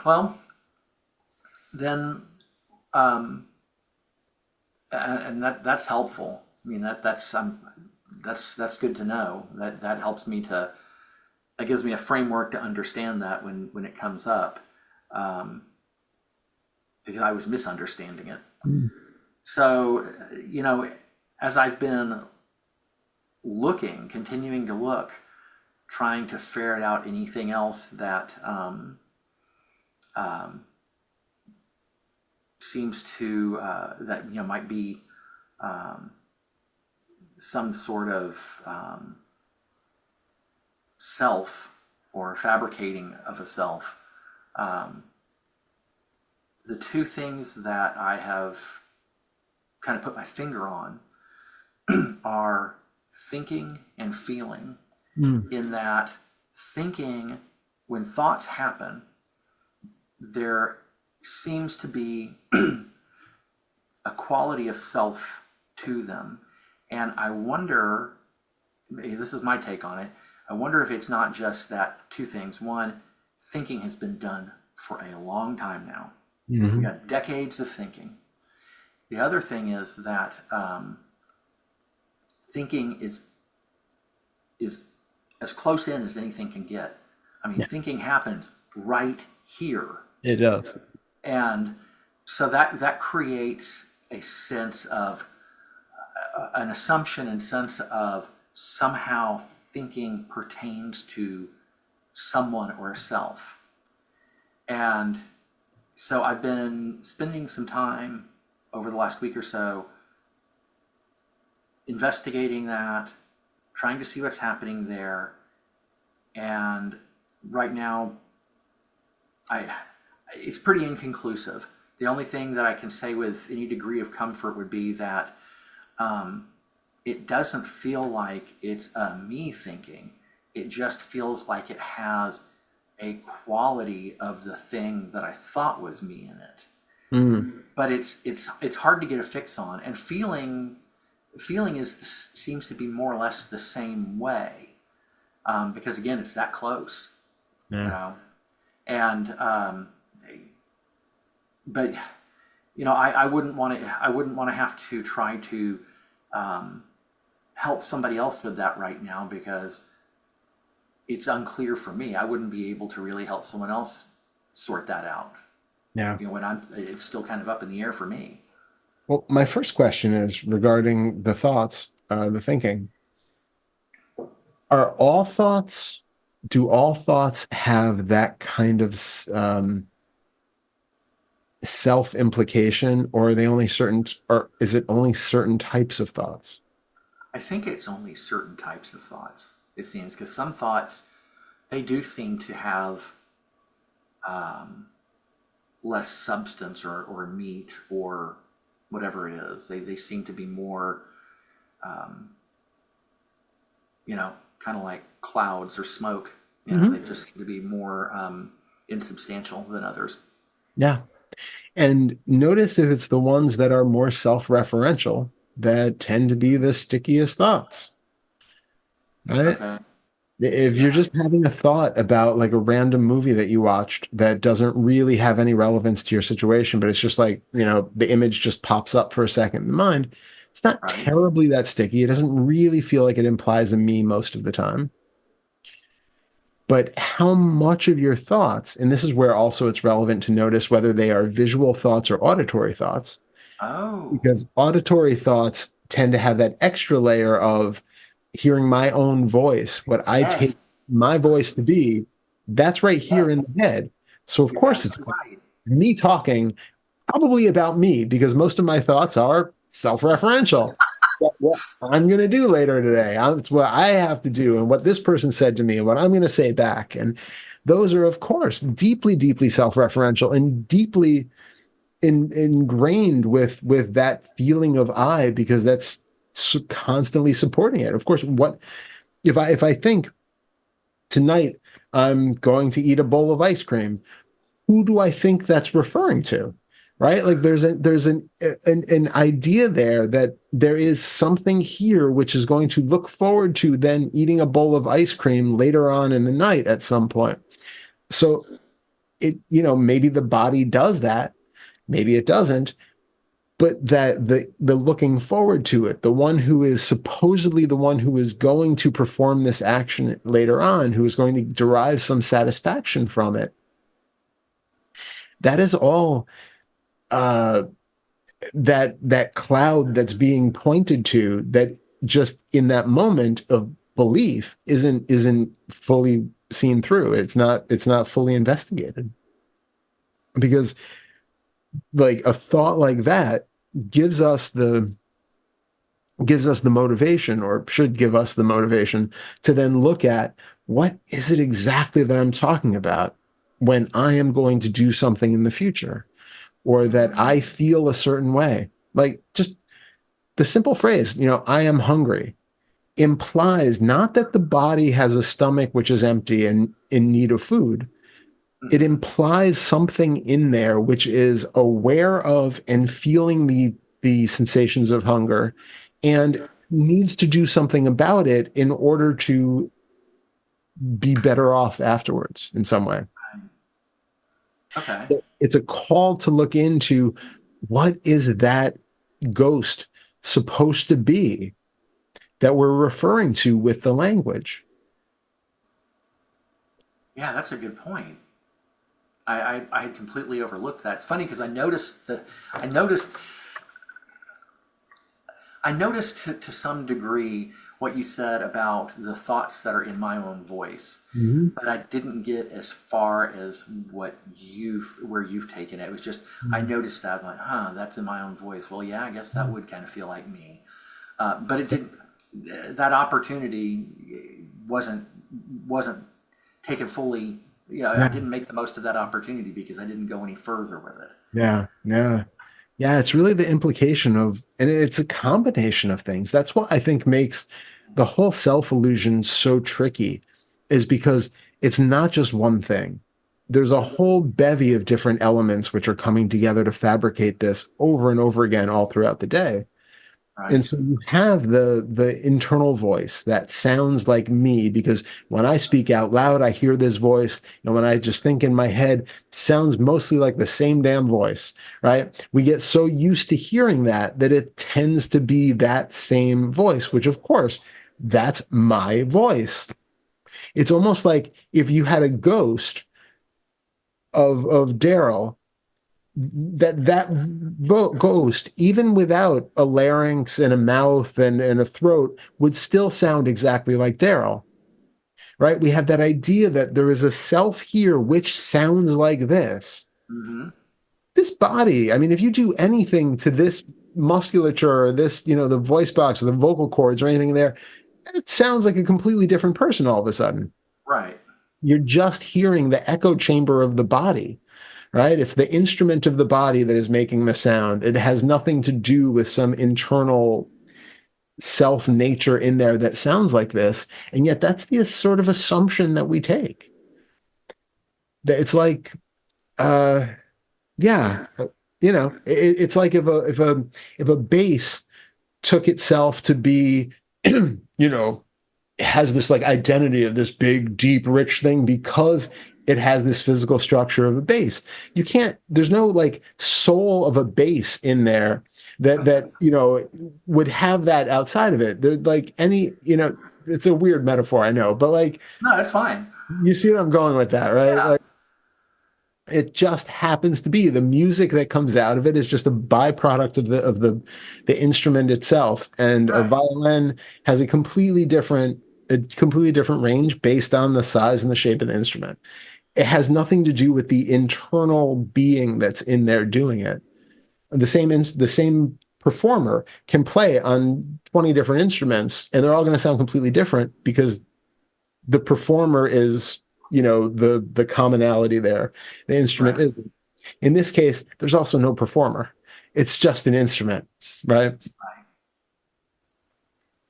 S2: Well, then, um, and that's helpful. I mean that's good to know. That helps me to that gives me a framework to understand that when it comes up. because I was misunderstanding it.
S1: Mm.
S2: So, you know, as I've been looking, continuing to look, trying to ferret out anything else that seems to that might be some sort of self or fabricating of a self. The two things that I have kind of put my finger on are thinking and feeling,
S1: Mm.
S2: in that thinking, when thoughts happen, there seems to be a quality of self to them. And I wonder, this is my take on it, I wonder if it's not just that two things. One, thinking has been done for a long time now. We
S1: Mhm.
S2: got decades of thinking. The other thing is that thinking is as close in as anything can get. I mean,
S1: Yeah,
S2: thinking happens right here,
S1: it does.
S2: and so that creates a sense of an assumption and sense of somehow thinking pertains to someone or a self. And so I've been spending some time over the last week or so investigating that, trying to see what's happening there. And right now, I it's pretty inconclusive. The only thing that I can say with any degree of comfort would be that it doesn't feel like it's a me thinking. It just feels like it has a quality of the thing that I thought was me in it.
S1: Mm.
S2: But it's hard to get a fix on. And feeling seems to be more or less the same way, because again, it's that close, you
S1: Yeah.
S2: know. And but I wouldn't want to have to try to help somebody else with that right now, because it's unclear for me. I wouldn't be able to really help someone else sort that out.
S1: Yeah.
S2: When it's still kind of up in the air for me.
S1: Well, my first question is regarding the thoughts, the thinking. Are all thoughts, do all thoughts have that kind of self-implication, or are they only certain, or is it only certain types of thoughts?
S2: I think it's only certain types of thoughts, it seems, because some thoughts, they do seem to have less substance or meat or whatever it is. They seem to be more, kind of like clouds or smoke. They
S1: Hmm.
S2: just seem to be more insubstantial than others.
S1: Yeah. And notice if it's the ones that are more self-referential that tend to be the stickiest thoughts, right?
S2: Okay.
S1: If you're
S2: Yeah.
S1: just having a thought about like a random movie that you watched that doesn't really have any relevance to your situation, but it's just like, the image just pops up for a second in the mind, it's not
S2: Right.
S1: terribly that sticky. It doesn't really feel like it implies a me most of the time. But how much of your thoughts, and this is where also it's relevant to notice whether they are visual thoughts or auditory thoughts,
S2: Oh.
S1: because auditory thoughts tend to have that extra layer of hearing my own voice, what I take
S2: Yes.
S1: my voice to be, that's right here in
S2: Yes.
S1: the head. So of
S2: You're
S1: course it's
S2: absolutely right.
S1: me talking, probably about me, because most of my thoughts are self-referential. What I'm going to do later today. It's what I have to do and what this person said to me and what I'm going to say back. And those are, of course, deeply, deeply self-referential and deeply ingrained with that feeling of I, because that's constantly supporting it. Of course, what if I think tonight I'm going to eat a bowl of ice cream, who do I think that's referring to? Right? Like there's an idea there that there is something here which is going to look forward to then eating a bowl of ice cream later on in the night at some point. So maybe the body does that, maybe it doesn't, but that the looking forward to it, the one who is supposedly the one who is going to perform this action later on, who is going to derive some satisfaction from it, that is all uh, that cloud that's being pointed to, that just in that moment of belief isn't fully seen through. It's not fully investigated, because like a thought like that gives us the gives us the motivation, or should give us the motivation, to then look at what is it exactly that I'm talking about when I am going to do something in the future, or that I feel a certain way. Like just the simple phrase, I am hungry, implies not that the body has a stomach which is empty and in need of food. It
S2: Mm-hmm.
S1: implies something in there which is aware of and feeling the sensations of hunger, and needs to do something about it in order to be better off afterwards in some way.
S2: Okay.
S1: It's a call to look into what is that ghost supposed to be that we're referring to with the language.
S2: Yeah, that's a good point. I had completely overlooked that. It's funny because I noticed I noticed to some degree what you said about the thoughts that are in my own voice,
S1: Mhm.
S2: but I didn't get as far as where you've taken it. It was just I noticed that like, huh, that's in my own voice. Well, yeah, I guess that would kind of feel like me. But it didn't. That opportunity wasn't wasn't taken fully. I
S1: Yeah,
S2: didn't make the most of that opportunity because I didn't go any further with it.
S1: yeah, yeah. Yeah, it's really the implication of, and it's a combination of things. That's what I think makes the whole self illusion so tricky, is because it's not just one thing. There's a whole bevy of different elements which are coming together to fabricate this over and over again all throughout the day. And
S2: Right.
S1: so you have the internal voice that sounds like me, because when I speak out loud, I hear this voice. And when I just think in my head, it sounds mostly like the same damn voice, right? We get so used to hearing that it tends to be that same voice, which of course, that's my voice. It's almost like if you had a ghost of Darrell, that ghost, even without a larynx and a mouth and a throat, would still sound exactly like Darrell, right? We have that idea that there is a self here which sounds like this.
S2: Mm-hmm.
S1: This body, I mean, if you do anything to this musculature, or this, the voice box or the vocal cords or anything there, it sounds like a completely different person all of a sudden.
S2: Right.
S1: You're just hearing the echo chamber of the body, right? It's the instrument of the body that is making the sound. It has nothing to do with some internal self nature in there that sounds like this. And yet that's the sort of assumption that we take. That it's like, uh, yeah, it's like if a bass took itself to be, has this like identity of this big, deep, rich thing because it has this physical structure of a base. You can't, there's no like soul of a base in there that would have that outside of it. There's like it's a weird metaphor, I know, but like
S2: No, that's fine.
S1: you see what I'm going with that, right?
S2: Yeah.
S1: Like it just happens to be the music that comes out of it is just a byproduct of the instrument itself. And a
S2: Right.
S1: violin has a completely different range based on the size and the shape of the instrument. It has nothing to do with the internal being that's in there doing it. The same performer can play on 20 different instruments, and they're all going to sound completely different because the performer is, the commonality there. The instrument
S2: Right.
S1: is. In this case, there's also no performer. It's just an instrument, right?
S2: Right.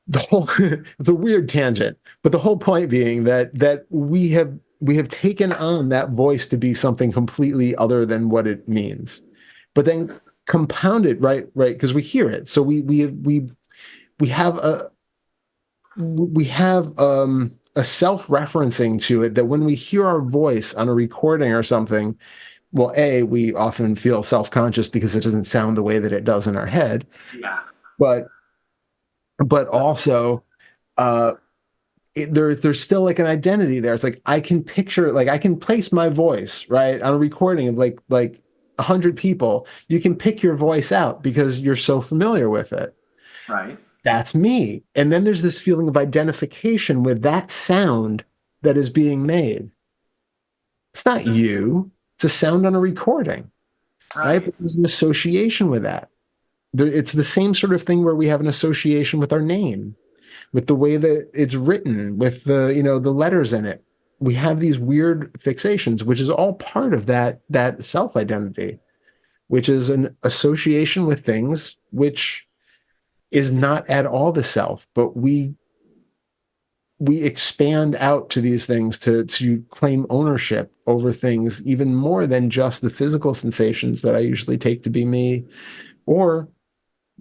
S1: The whole it's a weird tangent, but the whole point being that we have taken on that voice to be something completely other than what it means, but then compounded, right, because we hear it. So we have a self-referencing to it, that when we hear our voice on a recording or something, well, we often feel self-conscious because it doesn't sound the way that it does in our head,
S2: Yeah.
S1: but also uh there's still like an identity there. It's like I can picture, like I can place my voice right on a recording of like 100 people, you can pick your voice out because you're so familiar with it.
S2: Right.
S1: That's me. And then there's this feeling of identification with that sound that is being made. It's not you. It's a sound on a recording, right?
S2: Right.
S1: But there's an association with that. It's the same sort of thing where we have an association with our name, with the way that it's written, with the letters in it. We have these weird fixations, which is all part of that self-identity, which is an association with things, which is not at all the self, but we expand out to these things to claim ownership over things even more than just the physical sensations that I usually take to be me. Or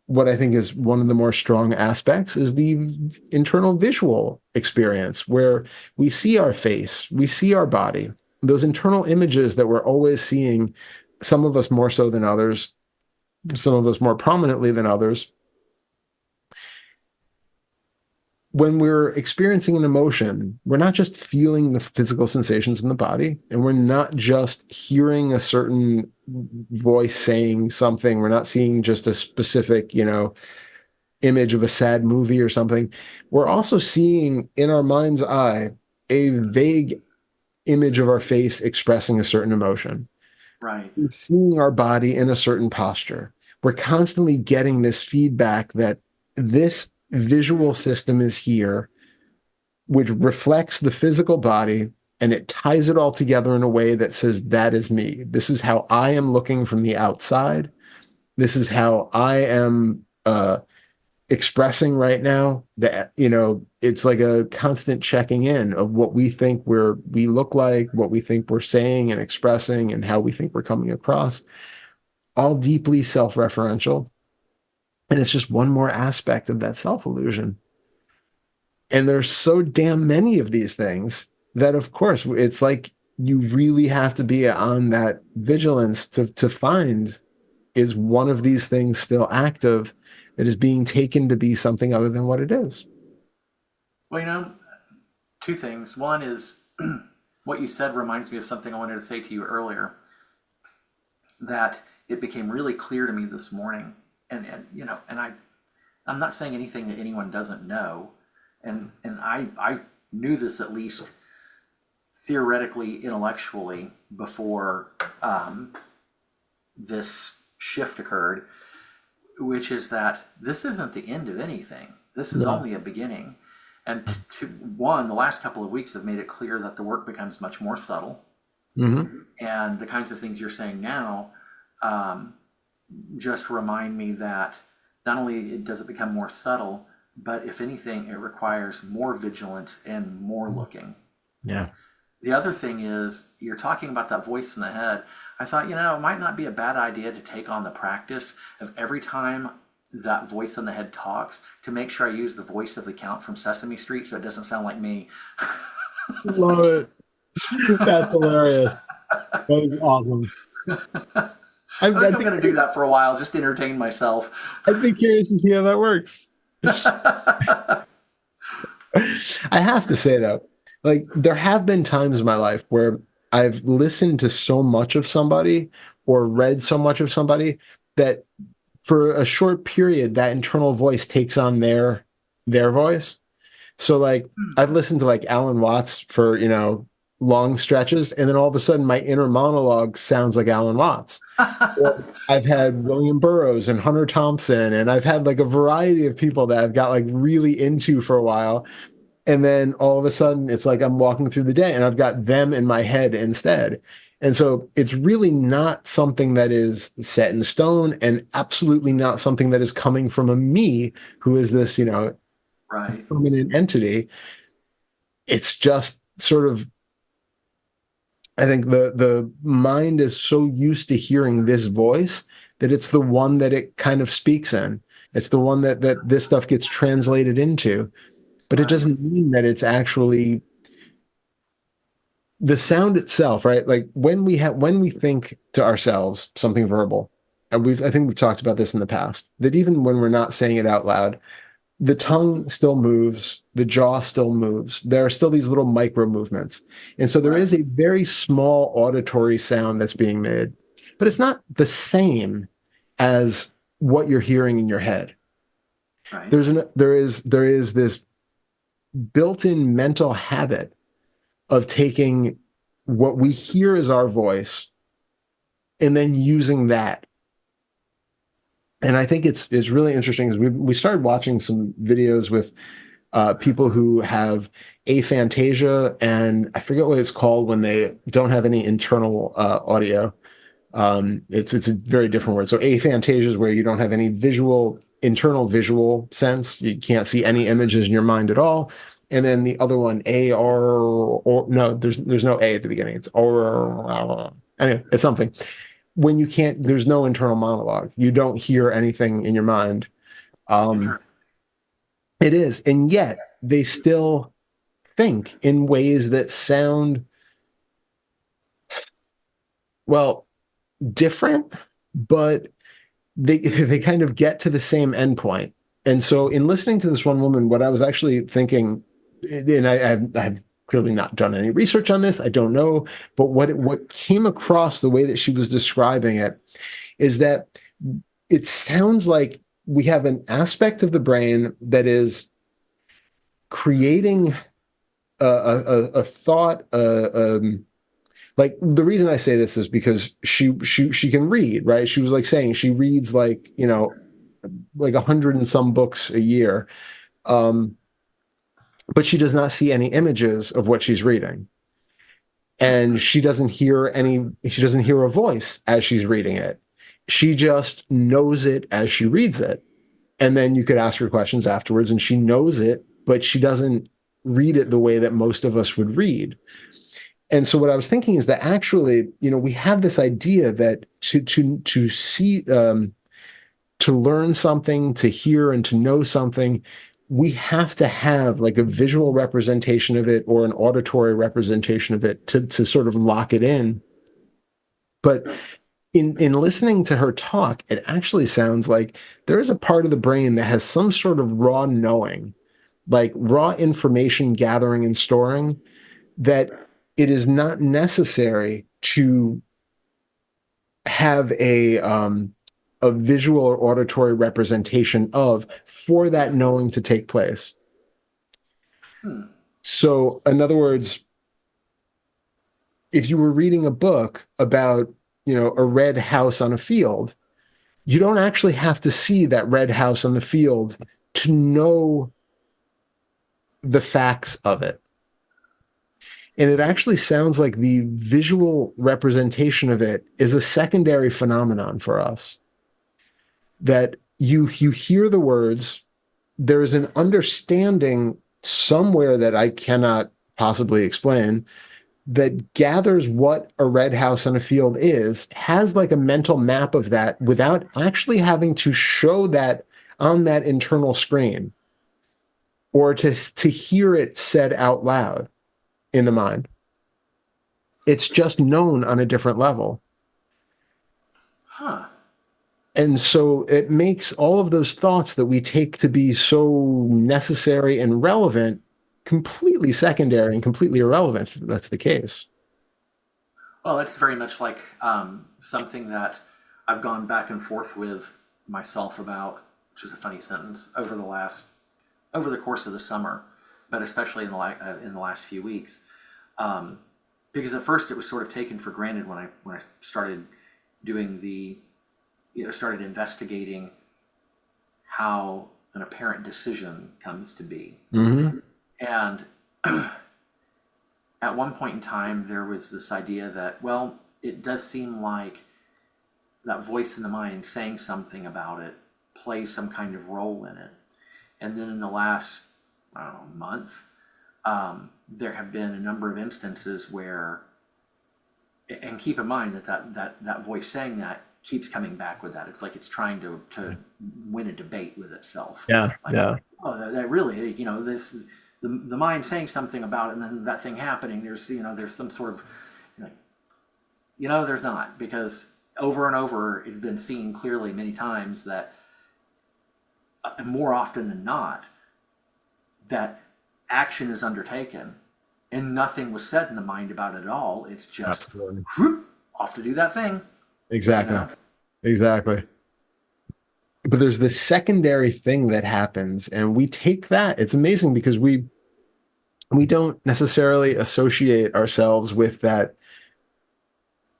S1: what I think is one of the more strong aspects is the internal visual experience where we see our face, we see our body, those internal images that we're always seeing, some of us more so than others, some of us more prominently than others. When we're experiencing an emotion, we're not just feeling the physical sensations in the body, and we're not just hearing a certain voice saying something. We're not seeing just a specific, image of a sad movie or something. We're also seeing in our mind's eye a vague image of our face expressing a certain emotion.
S2: Right.
S1: We're seeing our body in a certain posture. We're constantly getting this feedback that this visual system is here, which reflects the physical body, and it ties it all together in a way that says, that is me. This is how I am looking from the outside. This is how I am expressing right now. That it's like a constant checking in of what we think we look like, what we think we're saying and expressing, and how we think we're coming across, all deeply self-referential. And it's just one more aspect of that self-illusion. And there's so damn many of these things that, of course, it's like you really have to be on that vigilance to find, is one of these things still active that is being taken to be something other than what it is.
S2: Well, two things. One is what you said reminds me of something I wanted to say to you earlier, that it became really clear to me this morning. I'm not saying anything that anyone doesn't know. And I knew this at least theoretically, intellectually before this shift occurred, which is that this isn't the end of anything. This is
S1: No.
S2: only a beginning. And one, the last couple of weeks have made it clear that the work becomes much more subtle.
S1: Mm-hmm.
S2: And the kinds of things you're saying now just remind me that not only does it become more subtle, but if anything, it requires more vigilance and more looking.
S1: Yeah.
S2: The other thing is, you're talking about that voice in the head. I thought, it might not be a bad idea to take on the practice of every time that voice in the head talks, to make sure I use the voice of the Count from Sesame Street so it doesn't sound like me.
S1: Love it. That's hilarious. That is awesome.
S2: I think I'm going to do that for a while, just to entertain myself.
S1: I'd be curious to see how that works. I have to say though, like there have been times in my life where I've listened to so much of somebody or read so much of somebody that for a short period that internal voice takes on their voice. So like I've listened to like Alan Watts for, long stretches, and then all of a sudden my inner monologue sounds like Alan Watts. Or I've had William Burroughs and Hunter Thompson, and I've had like a variety of people that I've got like really into for a while. And then all of a sudden it's like I'm walking through the day and I've got them in my head instead. And so it's really not something that is set in stone, and absolutely not something that is coming from a me who is this,
S2: Right.
S1: permanent entity. It's just sort of, I think the mind is so used to hearing this voice that it's the one that it kind of speaks in. It's the one that this stuff gets translated into, but it
S2: Right.
S1: doesn't mean that it's actually the sound itself, right? Like when we think to ourselves something verbal, and I think we've talked about this in the past, that even when we're not saying it out loud, the tongue still moves, the jaw still moves. There are still these little micro movements. And so there
S2: Right.
S1: is a very small auditory sound that's being made. but it's not the same as what you're hearing in your head.
S2: Right.
S1: There is this built-in mental habit of taking what we hear as our voice and then using that. And I think it's really interesting because we started watching some videos with people who have aphantasia, and I forget what it's called when they don't have any internal audio. It's a very different word. So aphantasia is where you don't have any internal visual sense. You can't see any images in your mind at all. And then the other one, or no, there's no a at the beginning. It's or anyway, it's something. When you can't, there's no internal monologue. You don't hear anything in your mind. Um,
S2: Interesting.
S1: it is, and yet they still think in ways that sound, well, different, but they kind of get to the same endpoint. And so, in listening to this one woman, what I was actually thinking, and I've clearly not done any research on this, I don't know, but what came across the way that she was describing it is that it sounds like we have an aspect of the brain that is creating a thought, like the reason I say this is because she can read, right? She was like saying she reads like, like 100 and some books a year, um, but she does not see any images of what she's reading, and she doesn't hear a voice as she's reading it. She just knows it as she reads it, and then you could ask her questions afterwards, and she knows it, but she doesn't read it the way that most of us would read. And so what I was thinking is that actually, we have this idea that to see, to learn something, to hear and to know something, we have to have like a visual representation of it or an auditory representation of it to sort of lock it in. But in listening to her talk, it actually sounds like there is a part of the brain that has some sort of raw knowing, like raw information gathering and storing, that it is not necessary to have a visual or auditory representation of for that knowing to take place.
S2: Hmm.
S1: So, in other words, if you were reading a book about, a red house on a field, you don't actually have to see that red house on the field to know the facts of it. And it actually sounds like the visual representation of it is a secondary phenomenon for us. That you hear the words, there is an understanding somewhere that I cannot possibly explain that gathers what a red house on a field is, has like a mental map of that without actually having to show that on that internal screen or to hear it said out loud in the mind. It's just known on a different level.
S2: Huh.
S1: And so it makes all of those thoughts that we take to be so necessary and relevant completely secondary and completely irrelevant if that's the case.
S2: Well, that's very much like something that I've gone back and forth with myself about, which is a funny sentence, over the course of the summer, but especially in the last few weeks. Because at first it was sort of taken for granted when I started doing started investigating how an apparent decision comes to be.
S1: Mm-hmm.
S2: And at one point in time, there was this idea that, well, it does seem like that voice in the mind saying something about it plays some kind of role in it. And then in the last, I don't know, month, there have been a number of instances where, and keep in mind that voice saying that keeps coming back with that. It's like it's trying to win a debate with itself.
S1: Yeah,
S2: Like,
S1: yeah.
S2: oh, that really, this is the mind saying something about it, and then that thing happening. There's some sort of, like, there's not, because over and over it's been seen clearly many times that more often than not that action is undertaken and nothing was said in the mind about it at all. It's just
S1: Absolutely.
S2: whoop, off to do that thing. you
S1: Exactly.
S2: know?
S1: Exactly. But there's this secondary thing that happens, and we take that. It's amazing because we don't necessarily associate ourselves with that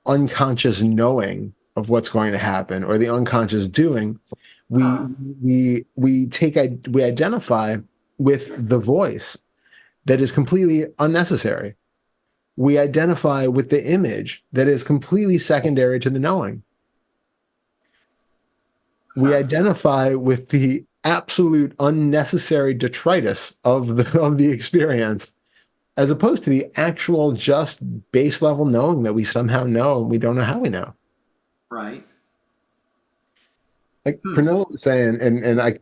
S1: unconscious knowing of what's going to happen or the unconscious doing. we
S2: Huh.
S1: we identify with the voice that is completely unnecessary. We identify with the image that is completely secondary to the knowing. We
S2: Huh.
S1: identify with the absolute unnecessary detritus of the experience, as opposed to the actual just base level knowing that we somehow know and we don't know how we know.
S2: Right.
S1: Like
S2: Hmm.
S1: Pernilla was saying, and I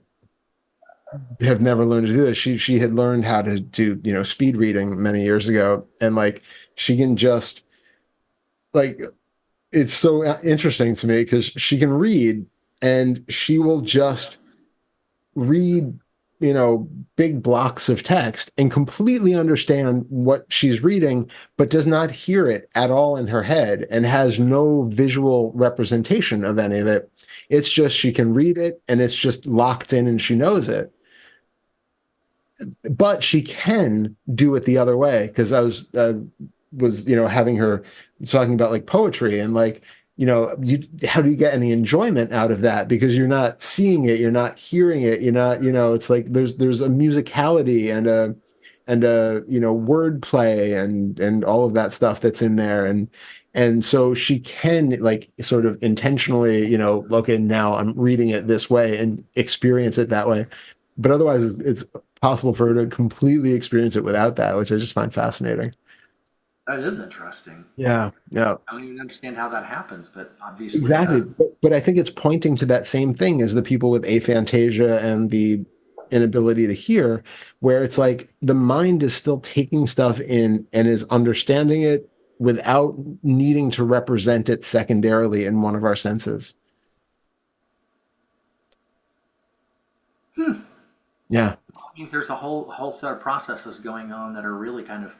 S1: have never learned to do this. She had learned how to do, speed reading many years ago, and like she can just like it's so interesting to me because she can read and she will just read, big blocks of text and completely understand what she's reading, but does not hear it at all in her head and has no visual representation of any of it. It's just she can read it and it's just locked in and she knows it. But she can do it the other way because I was having her talking about like poetry and like you how do you get any enjoyment out of that because you're not seeing it, you're not hearing it, you're not it's like there's a musicality and a wordplay and all of that stuff that's in there, and so she can like sort of intentionally okay, now I'm reading it this way and experience it that way, but otherwise it's possible for her to completely experience it without that, which I just find fascinating.
S2: That is interesting.
S1: Yeah, yeah,
S2: I don't even understand how that happens, but obviously it
S1: exactly.
S2: does.
S1: But I think it's pointing to that same thing as the people with aphantasia and the inability to hear, where it's like the mind is still taking stuff in and is understanding it without needing to represent it secondarily in one of our senses.
S2: Hmm.
S1: Yeah.
S2: It means there's a whole set of processes going on that are really kind of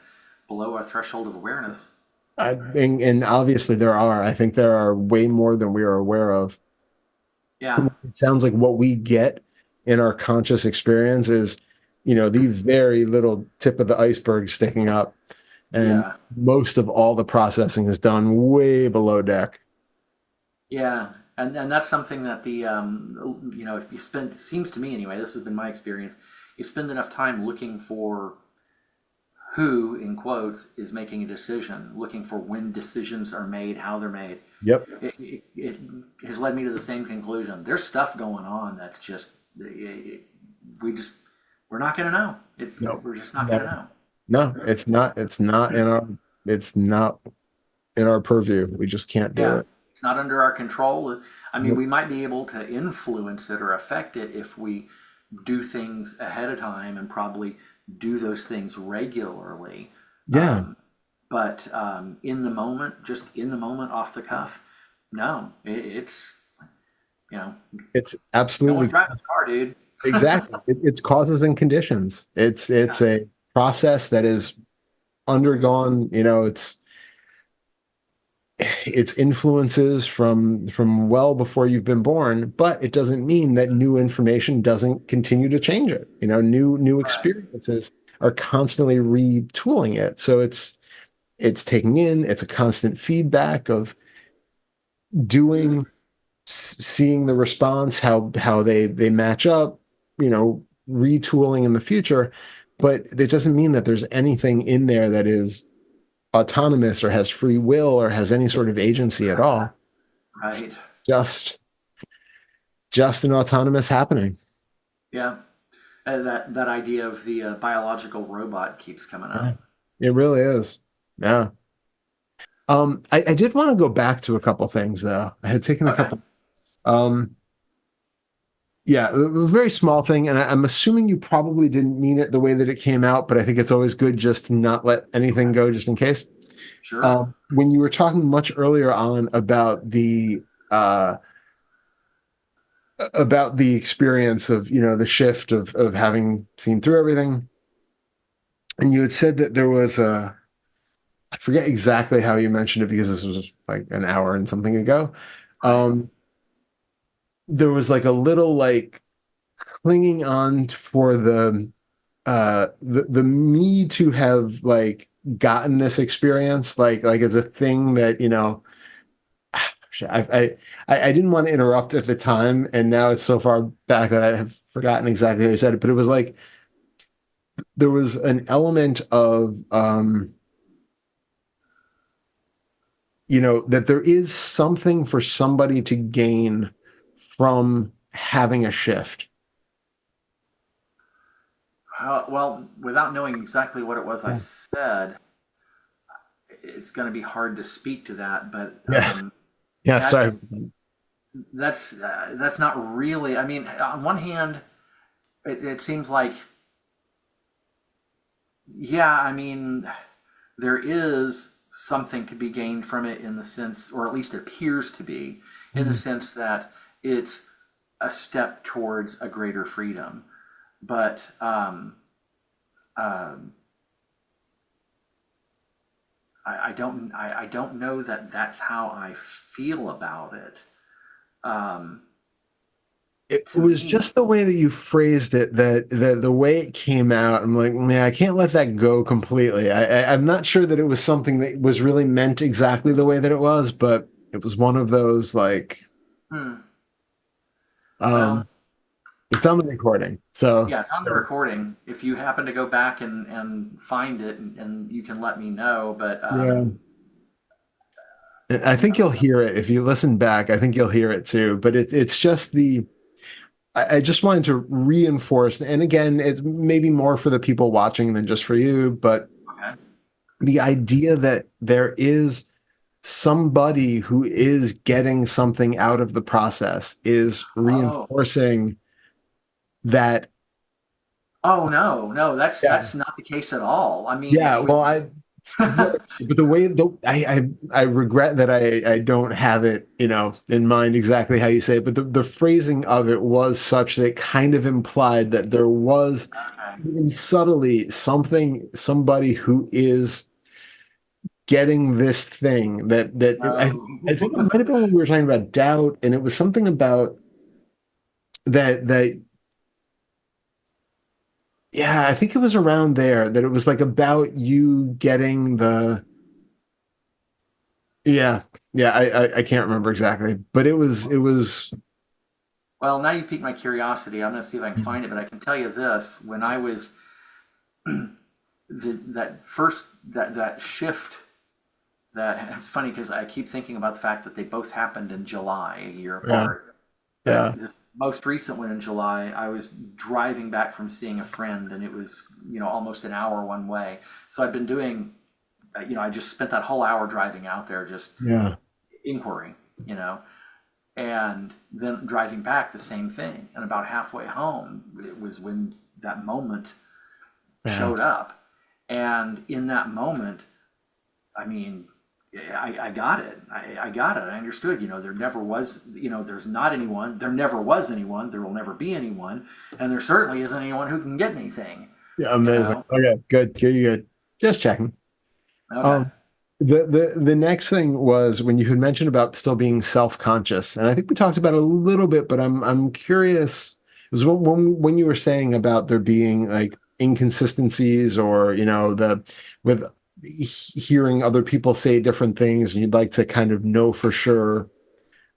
S2: below our threshold of awareness.
S1: And obviously there are. I think there are way more than we are aware of.
S2: Yeah.
S1: It sounds like what we get in our conscious experience is, the very little tip of the iceberg sticking up. And
S2: Yeah.
S1: most of all the processing is done way below deck.
S2: Yeah. And that's something that if you spend, it seems to me anyway, this has been my experience, you spend enough time looking for who, in quotes, is making a decision, looking for when decisions are made, how they're made.
S1: Yep.
S2: It has led me to the same conclusion. There's stuff going on that's just, we just, we're not going to know.
S1: No.
S2: We're just not going to
S1: Never.
S2: know.
S1: No, it's not. It's not in our purview. We just can't do
S2: Yeah.
S1: it.
S2: It's not under our control. I mean,
S1: Yep.
S2: we might be able to influence it or affect it if we do things ahead of time and probably do those things regularly.
S1: Yeah.
S2: But in the moment, just in the moment, off the cuff, no, it's you know,
S1: It's
S2: no one's
S1: absolutely
S2: driving the car, dude.
S1: exactly. It's causes and conditions. It's
S2: Yeah,
S1: a process that is undergone, it's influences from well before you've been born, but it doesn't mean that new information doesn't continue to change it. New
S2: right,
S1: experiences are constantly retooling it. So it's taking in, it's a constant feedback of doing, seeing the response, how they match up, retooling in the future. But it doesn't mean that there's anything in there that is autonomous or has free will or has any sort of agency at all.
S2: right.
S1: Just just an autonomous happening.
S2: Yeah, that idea of the biological robot keeps coming
S1: Yeah.
S2: up.
S1: It really is. Yeah. I did want to go back to a couple things though. I had taken a
S2: Okay,
S1: couple. Um, yeah, a very small thing, and I'm assuming you probably didn't mean it the way that it came out, but I think it's always good just to not let anything go just in case.
S2: sure.
S1: When you were talking much earlier on uh, about the experience of the shift of having seen through everything, and you had said that there was I forget exactly how you mentioned it because this was like an hour and something ago.
S2: Right.
S1: Um, there was like a little like clinging on for the me to have like gotten this experience like as a thing that I didn't want to interrupt at the time, and now it's so far back that I have forgotten exactly how you said it, but it was like there was an element of that there is something for somebody to gain from having a shift.
S2: Well, without knowing exactly what it was I
S1: Yeah.
S2: said, it's going to be hard to speak to that. But
S1: Yeah. Yeah. Sorry.
S2: that's that's not really. I mean, on one hand, it seems like, yeah. I mean, there is something to be gained from it in the sense, or at least it appears to be, in the
S1: Mm.
S2: sense that it's a step towards a greater freedom. But um, I don't know that that's how I feel about it. Um,
S1: It
S2: to
S1: was
S2: me,
S1: just the way that you phrased it, that the way it came out. I'm like, man, I can't let that go completely. I'm not sure that it was something that was really meant exactly the way that it was, but it was one of those like,
S2: hmm, well,
S1: um, it's on the recording. So,
S2: yeah, it's on the recording. If you happen to go back and find it, and you can let me know. But
S1: yeah, I think you'll hear it if you listen back. I think you'll hear it too. But it's just I just wanted to reinforce, and again, it's maybe more for the people watching than just for you, but
S2: okay.
S1: the idea that there is somebody who is getting something out of the process is
S2: Oh,
S1: reinforcing that.
S2: oh no, no,
S1: Yeah.
S2: that's not the case at all. I mean,
S1: Yeah. Well, but the way I regret that I don't have it, in mind exactly how you say it, but the phrasing of it was such that it kind of implied that there was
S2: okay.
S1: even subtly somebody who is getting this thing I think it
S2: No.
S1: might have been when we were talking about doubt, and it was something about that yeah, I think it was around there that it was like about you getting the yeah, yeah, I can't remember exactly, but it was
S2: Well, now you piqued my curiosity. I'm going to see if I can find it, but I can tell you this: when I was that first that shift, that it's funny because I keep thinking about the fact that they both happened in July, a year
S1: yeah,
S2: apart. But
S1: yeah,
S2: this most recent one in July, I was driving back from seeing a friend, and it was almost an hour one way. So I've been doing, I just spent that whole hour driving out there just
S1: yeah,
S2: inquiring, you know, and then driving back the same thing. And about halfway home, it was when that moment
S1: yeah,
S2: showed up, and in that moment, I mean, I got it. I got it. I understood. There never was. There's not anyone. There never was anyone. There will never be anyone, and there certainly isn't anyone who can get anything.
S1: yeah,
S2: You
S1: amazing.
S2: know.
S1: Okay, good, good, good. Just checking.
S2: Okay.
S1: Um, the next thing was when you had mentioned about still being self-conscious, and I think we talked about it a little bit, but I'm curious. It was when you were saying about there being like inconsistencies, or the with hearing other people say different things, and you'd like to kind of know for sure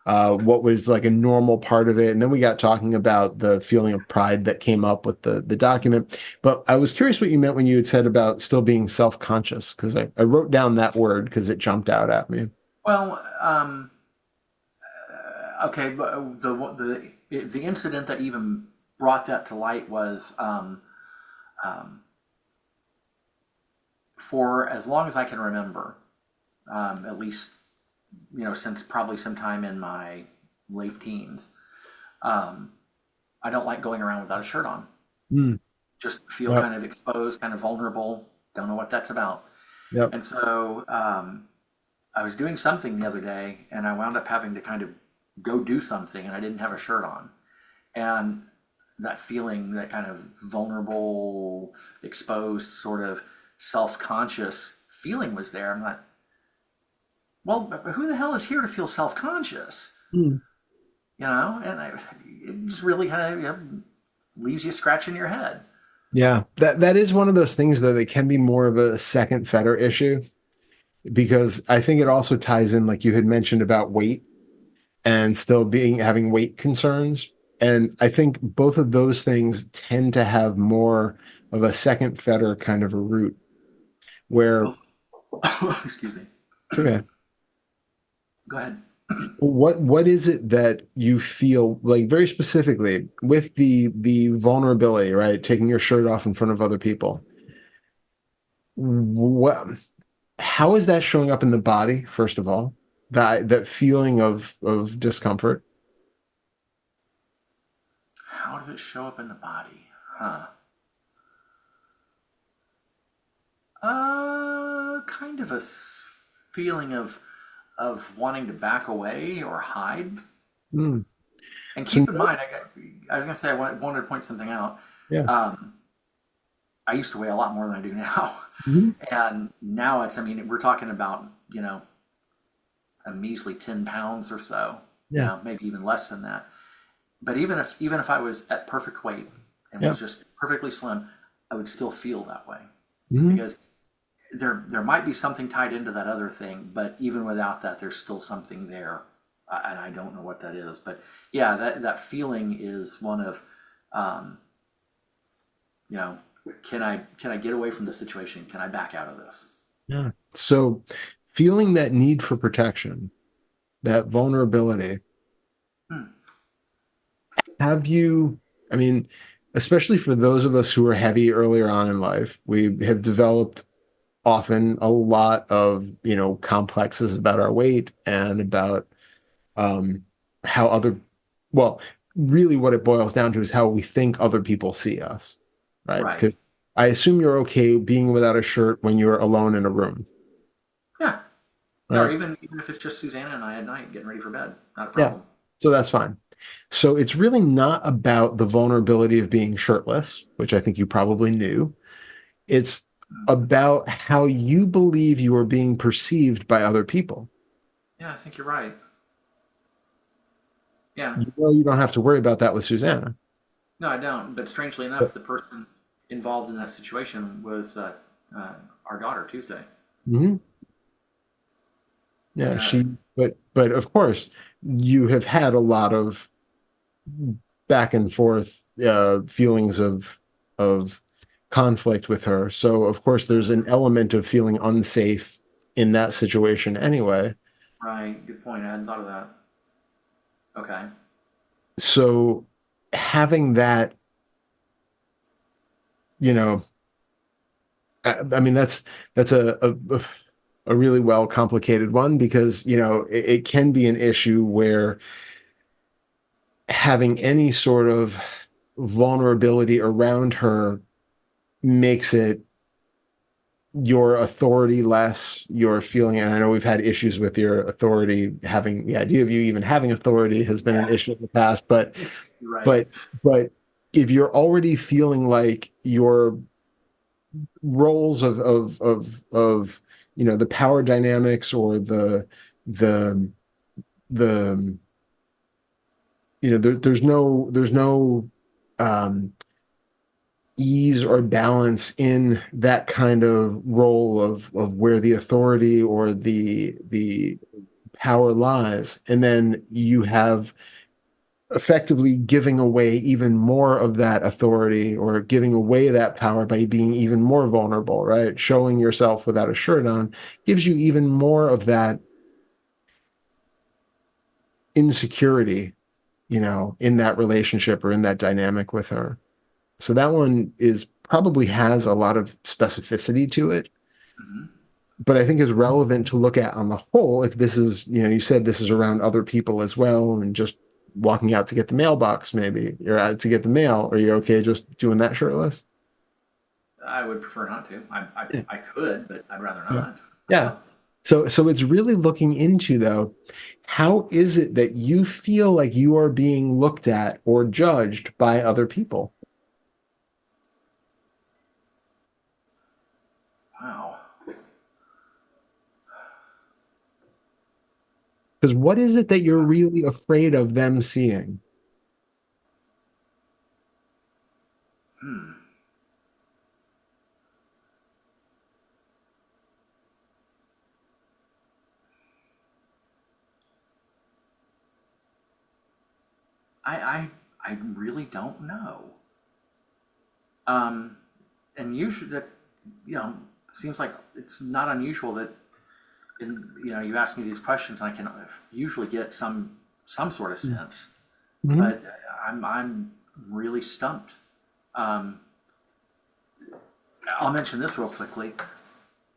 S1: what was like a normal part of it. And then we got talking about the feeling of pride that came up with the document. But I was curious what you meant when you had said about still being self-conscious, because I wrote down that word because it jumped out at me.
S2: Well, okay, but the incident that even brought that to light was, for as long as I can remember, at least since probably sometime in my late teens. Um, I don't like going around without a shirt on.
S1: Mm,
S2: Just feel
S1: yep,
S2: kind of exposed, kind of vulnerable. Don't know what that's about.
S1: yep,
S2: And so I was doing something the other day, and I wound up having to kind of go do something, and I didn't have a shirt on. And that feeling, that kind of vulnerable, exposed, sort of self conscious feeling was there. I'm like, well, but who the hell is here to feel self conscious?
S1: Mm.
S2: It just really kind of leaves you scratching your head.
S1: Yeah, that is one of those things though that can be more of a second fetter issue because I think it also ties in, like you had mentioned about weight and still being having weight concerns. And I think both of those things tend to have more of a second fetter kind of a root where
S2: Excuse me.
S1: it's okay.
S2: Go ahead.
S1: What is it that you feel like very specifically with the vulnerability, right? Taking your shirt off in front of other people. What how is that showing up in the body, first of all? That feeling of discomfort.
S2: How does it show up in the body? Huh. Kind of a feeling of wanting to back away or hide.
S1: Mm.
S2: And
S1: So
S2: keep in mind, I was gonna say wanted to point something out.
S1: yeah.
S2: Um, I used to weigh a lot more than I do now,
S1: Mhm.
S2: and now it's. I mean, we're talking about a measly 10 pounds or so.
S1: Yeah.
S2: Maybe even less than that. But even if I was at perfect weight and
S1: Yeah.
S2: was just perfectly slim, I would still feel that way
S1: Mhm.
S2: because there might be something tied into that other thing, but even without that, there's still something there, and I don't know what that is. But yeah, that feeling is one of, um, you know, can I get away from the situation? Can I back out of this?
S1: Yeah. So feeling that need for protection, that vulnerability,
S2: Hmm.
S1: have you, I mean, especially for those of us who are heavy earlier on in life, we have developed often a lot of, complexes about our weight and about um, how well, really what it boils down to is how we think other people see us, right?
S2: Right.
S1: Because I assume you're okay being without a shirt when you're alone in a room,
S2: Yeah. Yeah. Or
S1: right?
S2: even if it's just Susanna and I at night getting ready for bed, not a
S1: Yeah.
S2: problem.
S1: So that's fine. So it's really not about the vulnerability of being shirtless, which I think you probably knew. It's about how you believe you are being perceived by other people.
S2: Yeah, I think you're right. Yeah.
S1: You don't have to worry about that with Susanna.
S2: No, I don't. But strangely enough, the person involved in that situation was uh, our daughter Tuesday.
S1: Mhm. Yeah,
S2: Yeah.
S1: but of course, you have had a lot of back and forth feelings of conflict with her. So of course, there's an element of feeling unsafe in that situation anyway.
S2: Right. Good point. I hadn't thought of that. Okay.
S1: So having that, you know, I mean, that's a really well complicated one because it can be an issue where having any sort of vulnerability around her makes it your authority less, your feeling. And I know we've had issues with your authority, having the idea of you even having authority has been an
S2: Yeah.
S1: issue in the past, but
S2: Right.
S1: but but if you're already feeling like your roles of the power dynamics or the the there's no um ease or balance in that kind of role of where the authority or the power lies, and then you have effectively giving away even more of that authority or giving away that power by being even more vulnerable, right? Showing yourself without a shirt on gives you even more of that insecurity, in that relationship or in that dynamic with her. So that one is probably has a lot of specificity to it,
S2: Hmm.
S1: but I think is relevant to look at on the whole. If this is, you said this is around other people as well, and just walking out to get the mailbox, maybe you're out to get the mail. Are you okay just doing that shirtless?
S2: I would prefer not to.
S1: Yeah.
S2: I could, but I'd rather
S1: Yeah.
S2: not.
S1: Yeah. So it's really looking into though, how is it that you feel like you are being looked at or judged by other people?
S2: Wow.
S1: Because what is it that you're really afraid of them seeing?
S2: Hmm. I really don't know. Um, and usually that, you know, seems like it's not unusual that, you ask me these questions and I can usually get some sort of sense,
S1: Mm-hmm.
S2: but I'm really stumped. Um, I'll mention this real quickly,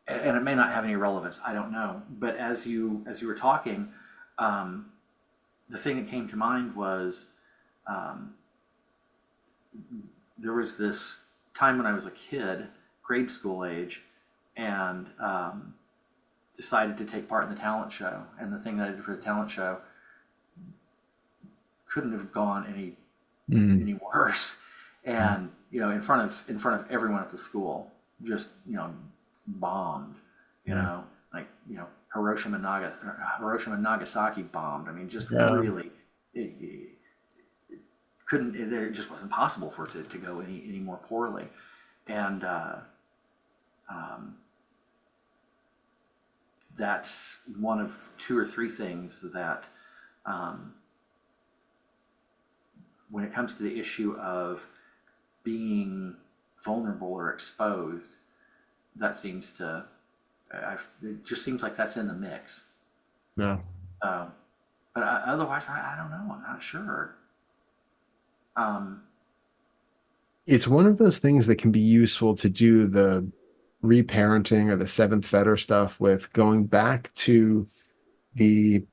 S2: and it may not have any relevance. I don't know. But as you were talking, um, the thing that came to mind was um, there was this time when I was a kid, grade school age, and decided to take part in the talent show. And the thing that I did for the talent show couldn't have gone
S1: Mm.
S2: any worse. And in front of everyone at the school, just bombed. You
S1: Yeah.
S2: know, like Hiroshima and Nagasaki bombed. I mean, just
S1: Yeah.
S2: really, it couldn't. It just wasn't possible for it to go any more poorly. And um, that's one of two or three things that, um, when it comes to the issue of being vulnerable or exposed, that seems to, it just seems like that's in the mix.
S1: Yeah.
S2: Um, but otherwise, I don't know. I'm not sure. Um,
S1: It's one of those things that can be useful to do the reparenting or the seventh fetter stuff with, going back to the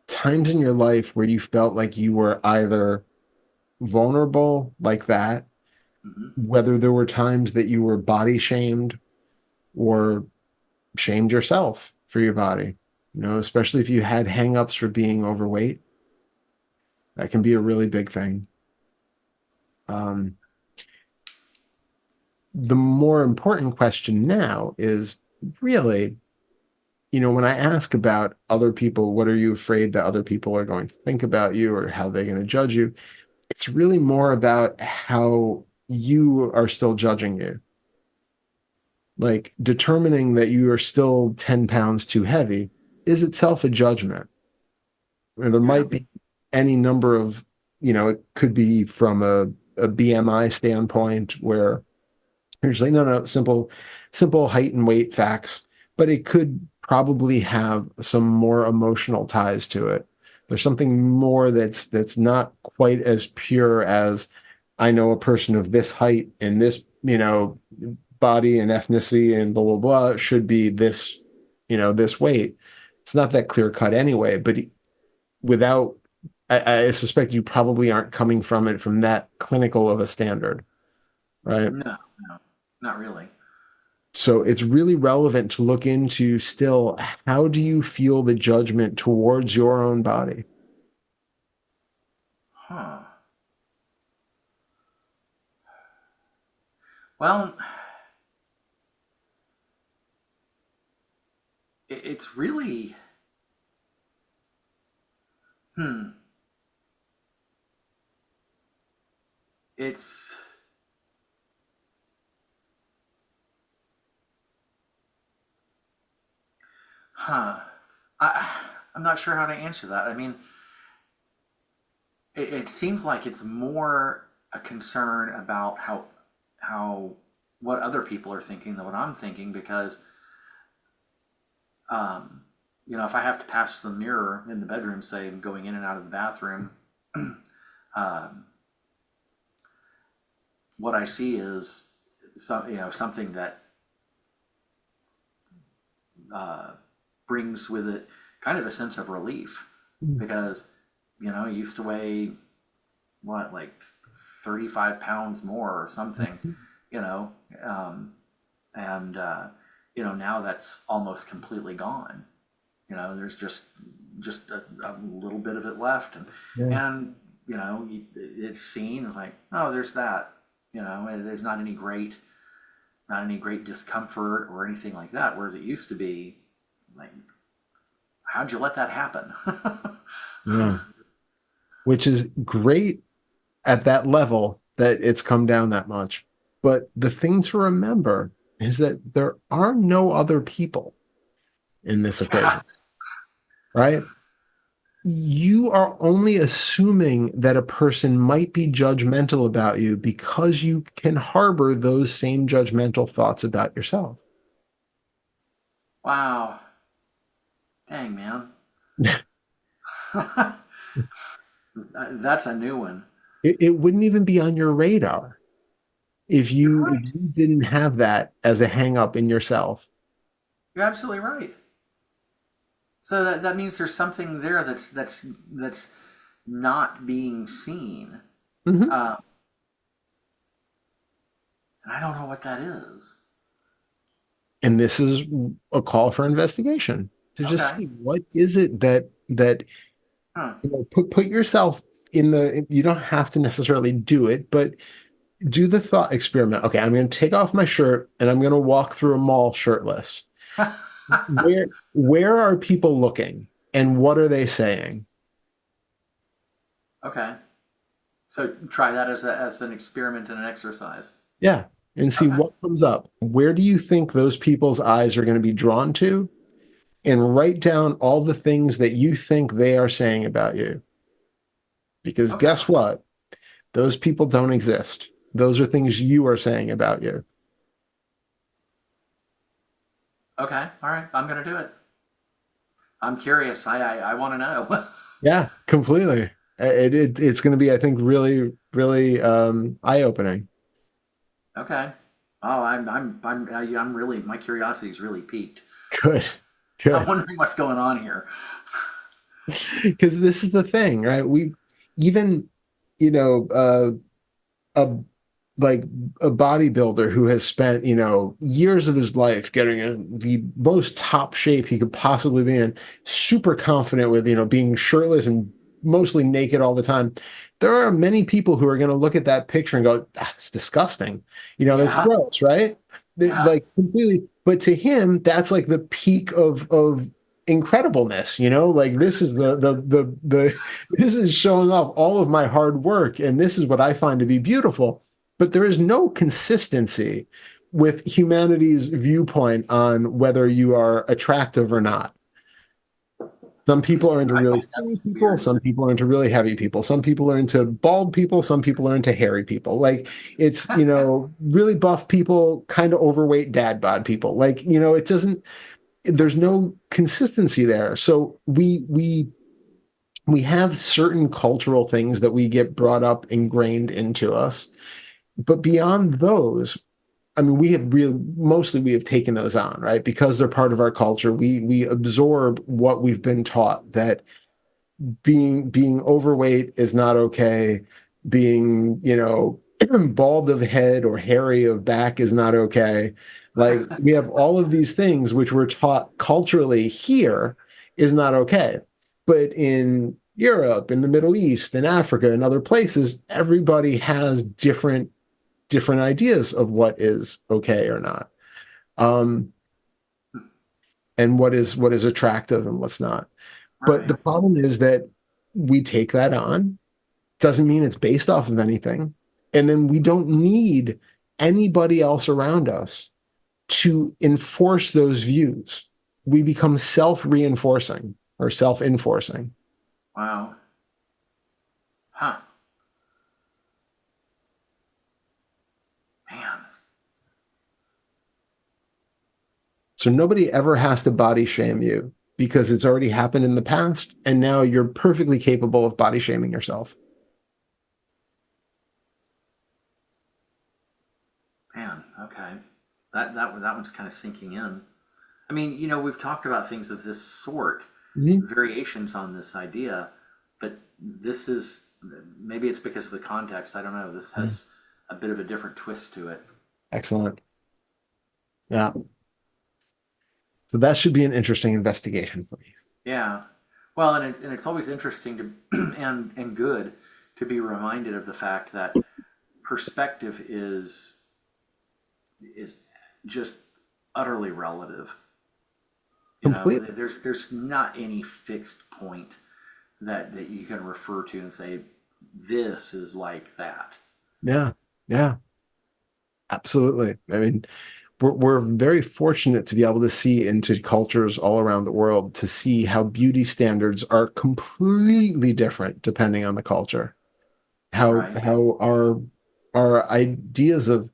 S1: times in your life where you felt like you were either vulnerable like that,
S2: mhm.
S1: whether there were times that you were body shamed or shamed yourself for your body, especially if you had hangups for being overweight. That can be a really big thing. Um, the more important question now is really, when I ask about other people, what are you afraid that other people are going to think about you or how they're going to judge you? It's really more about how you are still judging you. Like determining that you are still 10 pounds too heavy is itself a judgment. And there
S2: Yeah.
S1: might be any number of, it could be from a BMI standpoint where you're just like, no, no, simple height and weight facts, but it could probably have some more emotional ties to it. There's something more that's not quite as pure as, I know a person of this height and this, body and ethnicity and blah blah blah should be this, this weight. It's not that clear cut anyway, but without, I suspect you probably aren't coming from it from that clinical of a standard, right?
S2: No, no, not really.
S1: So it's really relevant to look into still, how do you feel the judgment towards your own body?
S2: Huh. Well, it's really, hmm. It's, huh. I'm not sure how to answer that. I mean, it seems like it's more a concern about how what other people are thinking than what I'm thinking, because um, if I have to pass the mirror in the bedroom, say going in and out of the bathroom, um, what I see is something that uh, brings with it kind of a sense of relief, because I used to weigh what, like 35 pounds more or something, you know, um, and now that's almost completely gone. There's just a little bit of it left, and
S1: Yeah.
S2: and it's seen as like, oh, there's that. There's not any great discomfort or anything like that. Whereas it used to be like how'd you let that happen?
S1: Yeah. Which is great at that level that it's come down that much. But the thing to remember is that there are no other people in this
S2: Yeah.
S1: equation, right? You are only assuming that a person might be judgmental about you because you can harbor those same judgmental thoughts about yourself.
S2: Wow. Dang, man. That's a new one.
S1: It wouldn't even be on your radar
S2: You're
S1: if
S2: right.
S1: you didn't have that as a hang up in yourself.
S2: You're absolutely right. So that means there's something there that's not being seen.
S1: Mhm.
S2: Uh, and I don't know what that is.
S1: And this is a call for investigation to just
S2: Okay.
S1: see what is it that
S2: Huh.
S1: put yourself in the, you don't have to necessarily do it, but do the thought experiment. Okay, I'm going to take off my shirt and I'm going to walk through a mall shirtless. Where are people looking and what are they saying?
S2: Okay. So try that as an experiment and an exercise.
S1: Yeah, and see
S2: Okay.
S1: what comes up. Where do you think those people's eyes are going to be drawn to? And write down all the things that you think they are saying about you. Because
S2: Okay.
S1: guess what? Those people don't exist. Those are things you are saying about you.
S2: Okay. All right. I'm gonna do it. I'm curious. I want to know.
S1: Yeah, completely. It's going to be, I think, really, really eye opening.
S2: Okay. Oh, I'm really my curiosity is really piqued.
S1: Good,
S2: I'm
S1: good.
S2: wondering what's going on here.
S1: Because this is the thing, right? We even, you know, a like a bodybuilder who has spent, years of his life getting in the most top shape he could possibly be in, super confident with, being shirtless and mostly naked all the time. There are many people who are going to look at that picture and go, ah, it's disgusting. That's
S2: Yeah.
S1: gross, right?
S2: Yeah.
S1: Like completely. But to him, that's like the peak of incredibleness, like this is the this is showing off all of my hard work and this is what I find to be beautiful. But there is no consistency with humanity's viewpoint on whether you are attractive or not. Some people are into
S2: I
S1: really
S2: find that
S1: skinny people.
S2: weird.
S1: Some people are into really heavy people. Some people are into bald people. Some people are into hairy people. Like it's, really buff people, kind of overweight dad bod people. Like, it doesn't, there's no consistency there. So we have certain cultural things that we get brought up ingrained into us. But beyond those, I mean, we have taken those on, right? Because they're part of our culture. We absorb what we've been taught that being overweight is not okay. Being, bald of head or hairy of back is not okay. Like we have all of these things which we're taught culturally here is not okay. But in Europe, in the Middle East, in Africa, and other places, everybody has different ideas of what is okay or not, and what is attractive and what's not. But
S2: Right.
S1: the problem is that we take that on, doesn't mean it's based off of anything, and then we don't need anybody else around us to enforce those views. We become self-reinforcing or self-enforcing.
S2: Wow. Huh. Man.
S1: So nobody ever has to body shame you because it's already happened in the past, and now you're perfectly capable of body shaming yourself.
S2: Man. Okay. That one's kind of sinking in. I mean, we've talked about things of this sort,
S1: Mhm.
S2: variations on this idea, but this is maybe it's because of the context. I don't know. This
S1: Yeah.
S2: has a bit of a different twist to it.
S1: Excellent. Yeah. So that should be an interesting investigation for you.
S2: Yeah. Well, and it's always interesting to and good to be reminded of the fact that perspective is just utterly relative. You know,
S1: Completely.
S2: there's not any fixed point that you can refer to and say this is like that.
S1: Yeah. Yeah. Absolutely. I mean, we're very fortunate to be able to see into cultures all around the world to see how beauty standards are completely different depending on the culture.
S2: Right.
S1: How our ideas of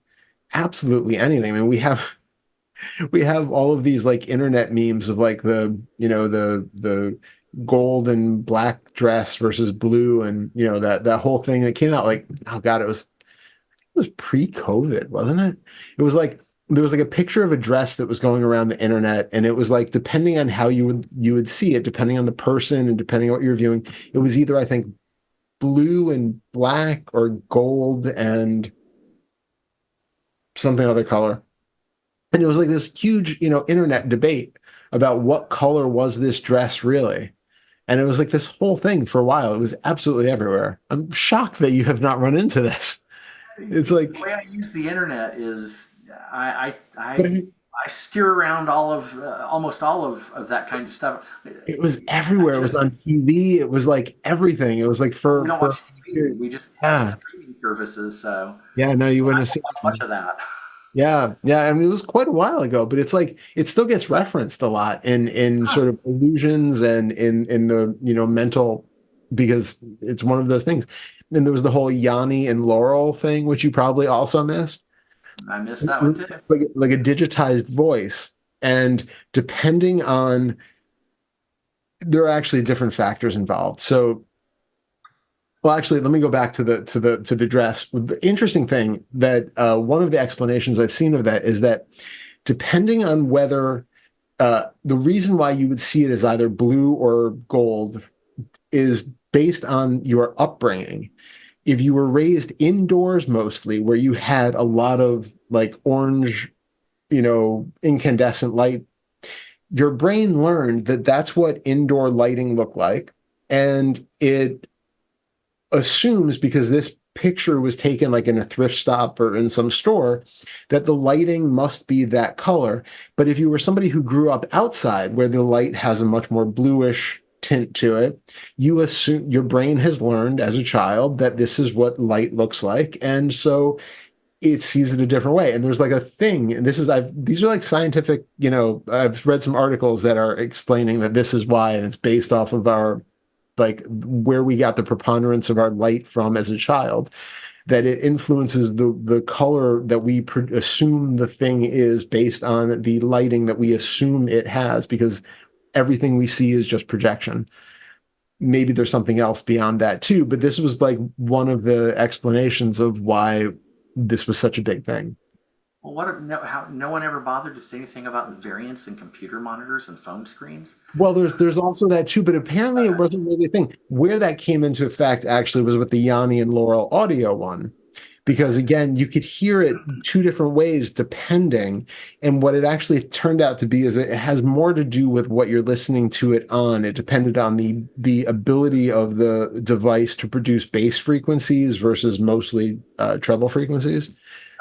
S1: absolutely anything. I mean, we have all of these like internet memes of like the gold and black dress versus blue, and that whole thing that came out like, oh God, it was pre-COVID, wasn't it? It was like there was like a picture of a dress that was going around the internet, and it was like depending on how you would see it, depending on the person and depending on what you're viewing, it was either I think blue and black or gold and something other color. And it was like this huge, internet debate about what color was this dress really. And it was like this whole thing for a while. It was absolutely everywhere. I'm shocked that you have not run into this. It's
S2: The
S1: like,
S2: way I use the internet is
S1: but
S2: I steer around all of almost all of that kind of stuff.
S1: it was
S2: I
S1: everywhere. It was
S2: just
S1: on TV. It was like everything. It was like
S2: well, we don't
S1: for
S2: watch TV. We just have
S1: yeah,
S2: streaming services, so
S1: yeah. No, you
S2: I
S1: wouldn't have
S2: don't
S1: seen
S2: watch
S1: it.
S2: much of that.
S1: Yeah, yeah. I mean, it was quite a while ago, but it's like it still gets referenced a lot in
S2: Huh.
S1: sort of illusions and in the mental, because it's one of those things. And there was the whole Yanni and Laurel thing, which you probably also missed,
S2: I missed that one too.
S1: like a digitized voice. And depending on, there are actually different factors involved. So, well, actually, let me go back to the dress. The interesting thing that one of the explanations I've seen of that is that depending on whether the reason why you would see it as either blue or gold is based on your upbringing. If you were raised indoors mostly, where you had a lot of like orange, incandescent light, your brain learned that that's what indoor lighting looked like. And it assumes, because this picture was taken like in a thrift stop or in some store, that the lighting must be that color. But if you were somebody who grew up outside where the light has a much more bluish tint to it, you assume your brain has learned as a child that this is what light looks like. And so it sees it a different way. And there's like a thing, and these are like scientific, I've read some articles that are explaining that this is why, and it's based off of our like where we got the preponderance of our light from as a child, that it influences the color that we assume the thing is based on the lighting that we assume it has, because everything we see is just projection. Maybe there's something else beyond that too, but this was like one of the explanations of why this was such a big thing.
S2: Well, no one ever bothered to say anything about the variance in computer monitors and phone screens?
S1: Well, there's also that too, but apparently it wasn't really a thing. Where that came into effect actually was with the Yanni and Laurel audio one, because
S2: Okay.
S1: again, you could hear it two different ways depending. And what it actually turned out to be is it has more to do with what you're listening to it on. It depended on the ability of the device to produce bass frequencies versus mostly treble frequencies.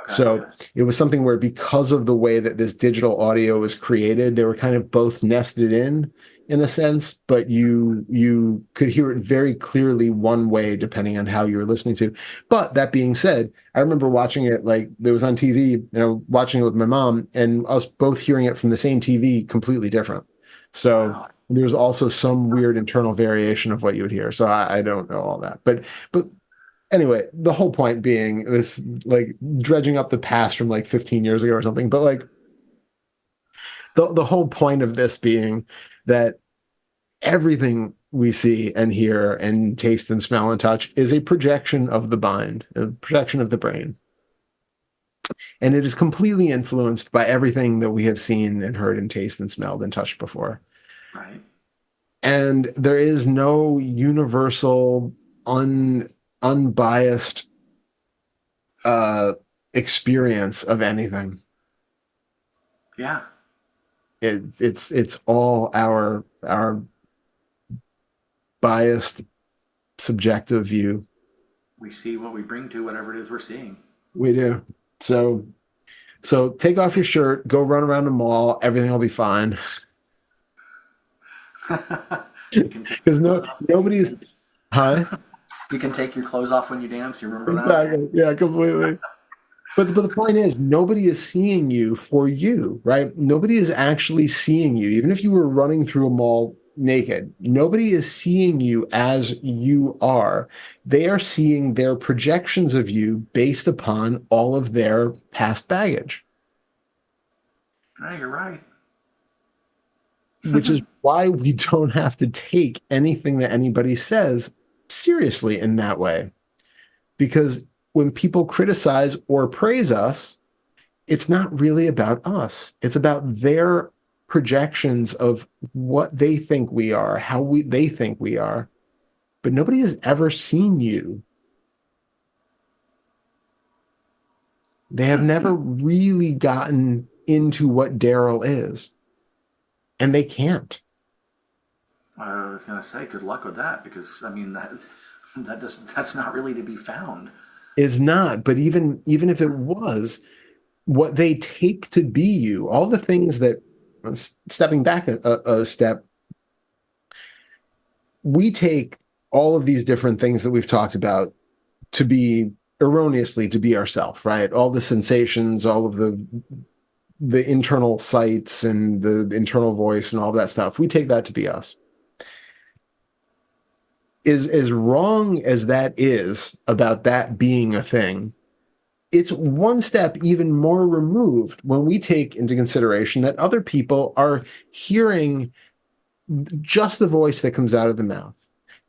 S2: Okay.
S1: So it was something where, because of the way that this digital audio was created, they were kind of both nested in a sense, but you could hear it very clearly one way depending on how you were listening to. But that being said, I remember watching it like it was on TV, watching it with my mom, and us both hearing it from the same TV completely different. So
S2: Wow.
S1: there's also some weird internal variation of what you would hear. So I don't know all that, but anyway, the whole point being this, like dredging up the past from like 15 years ago or something, but like the whole point of this being that everything we see and hear and taste and smell and touch is a projection of the mind, a projection of the brain. And it is completely influenced by everything that we have seen and heard and tasted and smelled and touched before.
S2: Right.
S1: And there is no universal, unbiased uh, experience of anything.
S2: Yeah.
S1: It's all our biased subjective view.
S2: We see what we bring to whatever it is we're seeing.
S1: We do. So take off your shirt, go run around the mall, everything will be fine.
S2: You can take
S1: because
S2: your clothes off when you
S1: nobody's,
S2: dance.
S1: huh?
S2: You can take your clothes off when you dance. You remember that?
S1: Exactly. Yeah, completely. But the point is, nobody is seeing you for you, right? Nobody is actually seeing you. Even if you were running through a mall naked, nobody is seeing you as you are. They are seeing their projections of you based upon all of their past baggage,
S2: Yeah, you're right.
S1: which is why we don't have to take anything that anybody says seriously in that way. Because when people criticize or praise us, it's not really about us. It's about their projections of what they think we are, they think we are. But nobody has ever seen you. They have never really gotten into what Darrell is, and they can't.
S2: I was going to say, good luck with that, because I mean that's not really to be found.
S1: Is not, but even if it was, what they take to be you, all the things that stepping back a step, we take all of these different things that we've talked about to be erroneously to be ourself, right? All the sensations, all of the internal sights and the internal voice and all that stuff. We take that to be us. Is as wrong as that is about that being a thing, it's one step even more removed when we take into consideration that other people are hearing just the voice that comes out of the mouth,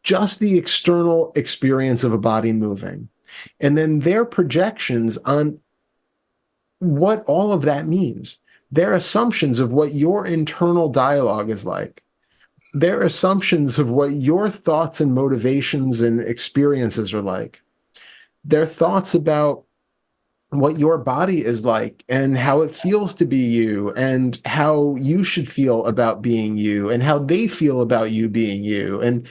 S1: just the external experience of a body moving, and then their projections on what all of that means, their assumptions of what your internal dialogue is like, their assumptions of what your thoughts and motivations and experiences are like, their thoughts about what your body is like and how it feels to be you and how you should feel about being you and how they feel about you being you and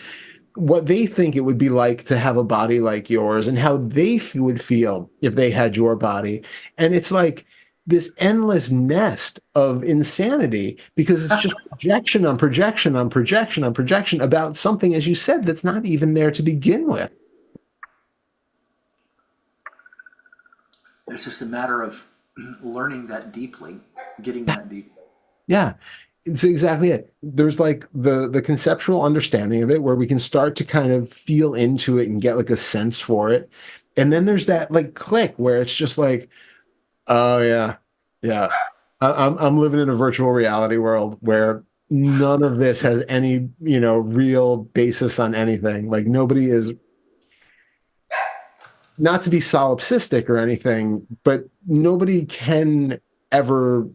S1: what they think it would be like to have a body like yours and how they would feel if they had your body. And it's like this endless nest of insanity because it's just projection on projection on projection on projection about something, as you said, that's not even there to begin with.
S2: It's just a matter of learning that deeply, getting that deep.
S1: Yeah, it's exactly it. There's like the conceptual understanding of it where we can start to kind of feel into it and get like a sense for it. And then there's that like click where it's just like, oh yeah, yeah. I'm living in a virtual reality world where none of this has any, real basis on anything. Like nobody is, not to be solipsistic or anything, but nobody can ever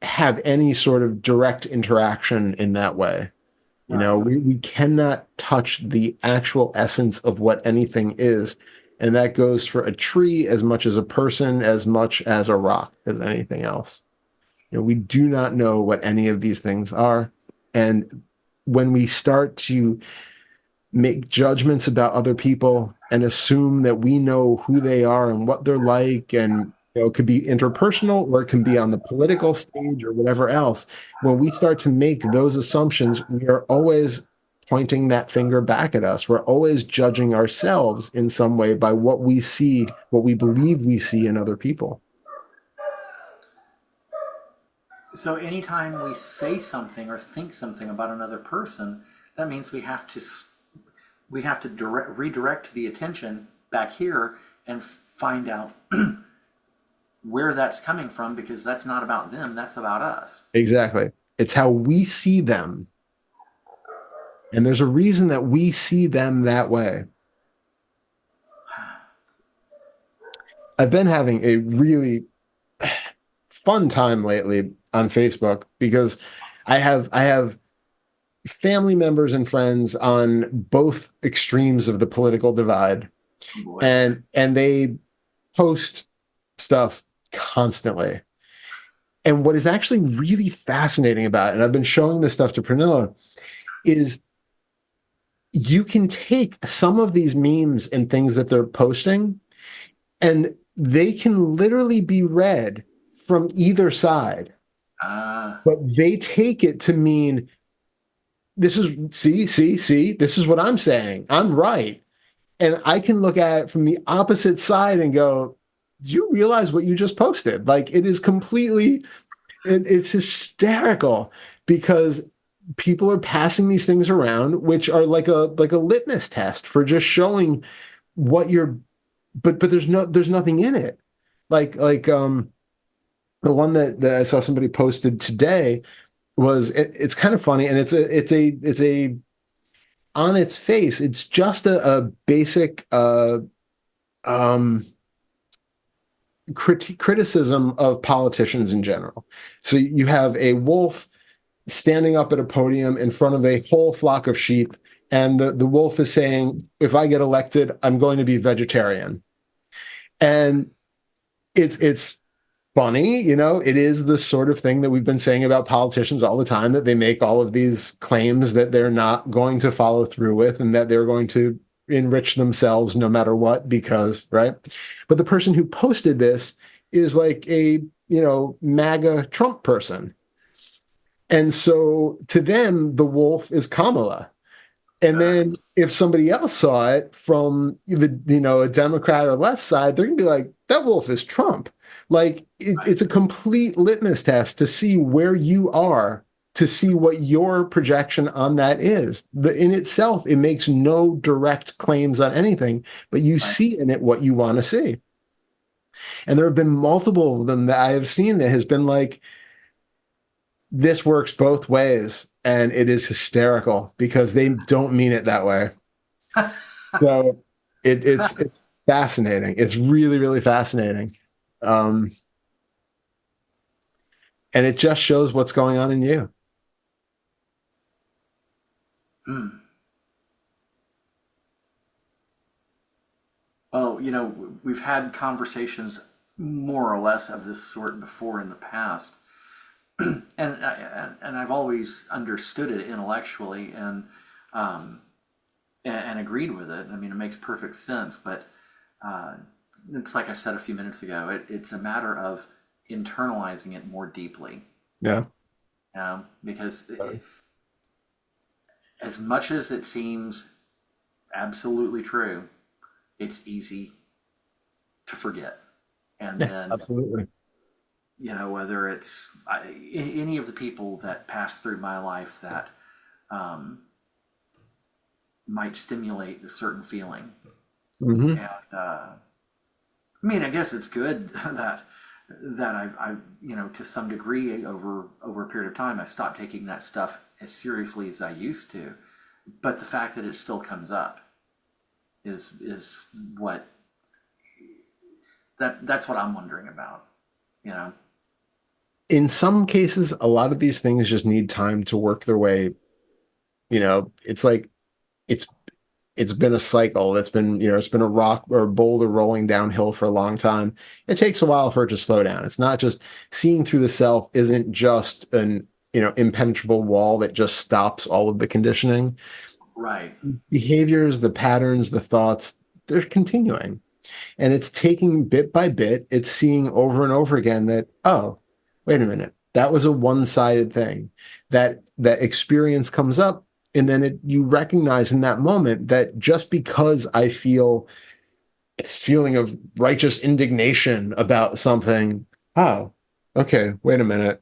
S1: have any sort of direct interaction in that way.
S2: Right.
S1: We cannot touch the actual essence of what anything is. And that goes for a tree as much as a person, as much as a rock, as anything else. We do not know what any of these things are. And when we start to make judgments about other people and assume that we know who they are and what they're like, and it could be interpersonal or it can be on the political stage or whatever else, when we start to make those assumptions, we are always pointing that finger back at us. We're always judging ourselves in some way by what we see, what we believe we see in other people.
S2: So anytime we say something or think something about another person, that means we have to redirect the attention back here and find out where that's coming from, because that's not about them, that's about us.
S1: Exactly. It's how we see them. And there's a reason that we see them that way. I've been having a really fun time lately on Facebook because I have family members and friends on both extremes of the political divide,
S2: Oh boy.
S1: and they post stuff constantly. And what is actually really fascinating about it, and I've been showing this stuff to Pranilla, is you can take some of these memes and things that they're posting, and they can literally be read from either side,
S2: Uh,
S1: but they take it to mean this is, see, this is what I'm saying. I'm right. And I can look at it from the opposite side and go, do you realize what you just posted? Like it is completely, it's hysterical because people are passing these things around, which are like a litmus test for just showing what you're, but there's nothing in it. Like the one that I saw somebody posted today was it's kind of funny, and it's a on its face, it's just a basic um, criticism of politicians in general. So you have a wolf standing up at a podium in front of a whole flock of sheep, and the wolf is saying, "If I get elected, I'm going to be vegetarian." And it's funny, you know, it is the sort of thing that we've been saying about politicians all the time, that they make all of these claims that they're not going to follow through with and that they're going to enrich themselves no matter what, because, right? But the person who posted this is like a, you know, MAGA Trump person. And so to them, the wolf is Kamala. And then if somebody else saw it from the, you know, a Democrat or left side, they're gonna be like, that wolf is Trump. Like it's a complete litmus test to see where you are, to see what your projection on that is. In itself, it makes no direct claims on anything, but you
S2: Right.
S1: see in it what you want to see. And there have been multiple of them that I have seen that has been like, this works both ways, and it is hysterical because they don't mean it that way. So it's fascinating. It's really, really fascinating. Um, and it just shows what's going on in you.
S2: Hmm. Well, you know, we've had conversations more or less of this sort before in the past, and I've always understood it intellectually um, and agreed with it. I mean, it makes perfect sense, but uh, it's like I said a few minutes ago. It's a matter of internalizing it more deeply,
S1: Yeah.
S2: because as much as it seems absolutely true, it's easy to forget. And
S1: Yeah,
S2: then,
S1: absolutely.
S2: you know, whether it's any of the people that pass through my life that um, might stimulate a certain feeling.
S1: Hmm.
S2: And I mean, I guess it's good that I you know, to some degree over a period of time, I stopped taking that stuff as seriously as I used to. But the fact that it still comes up is what that's what I'm wondering about. You know,
S1: In some cases, a lot of these things just need time to work their way. You know, it's like it's it's been a cycle. It's been, you know, it's been a rock or a boulder rolling downhill for a long time. It takes a while for it to slow down. It's not just seeing through the self isn't just an, you know, impenetrable wall that just stops all of the conditioning.
S2: right,
S1: Behaviors, the patterns, the thoughts, they're continuing. And it's taking bit by bit, it's seeing over and over again that, oh, wait a minute, that was a one-sided thing. That experience comes up, and then you recognize in that moment that just because I feel this feeling of righteous indignation about something, oh, okay, wait a minute.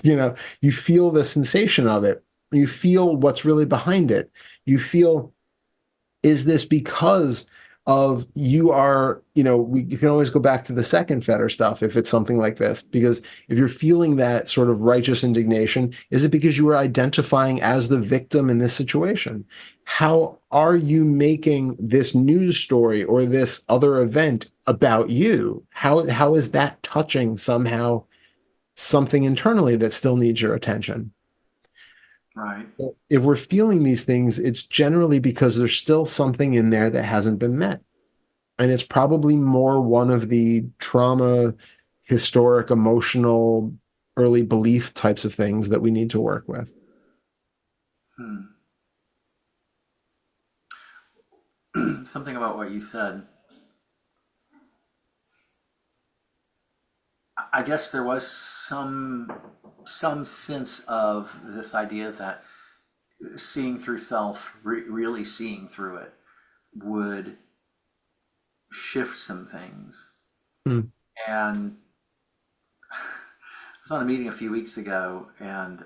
S1: You know, you feel the sensation of it. You feel what's really behind it. You feel, is this because of you are, you know, you can always go back to the second fetter stuff if it's something like this, because if you're feeling that sort of righteous indignation, is it because you are identifying as the victim in this situation? How are you making this news story or this other event about you? How is that touching somehow something internally that still needs your attention?
S2: right.
S1: If we're feeling these things, it's generally because there's still something in there that hasn't been met. And it's probably more one of the trauma, historic, emotional, early belief types of things that we need to work with.
S2: Hmm. Something about what you said. I guess there was some sense of this idea that seeing through self, really seeing through it, would shift some things.
S1: Hmm.
S2: And I was on a meeting a few weeks ago and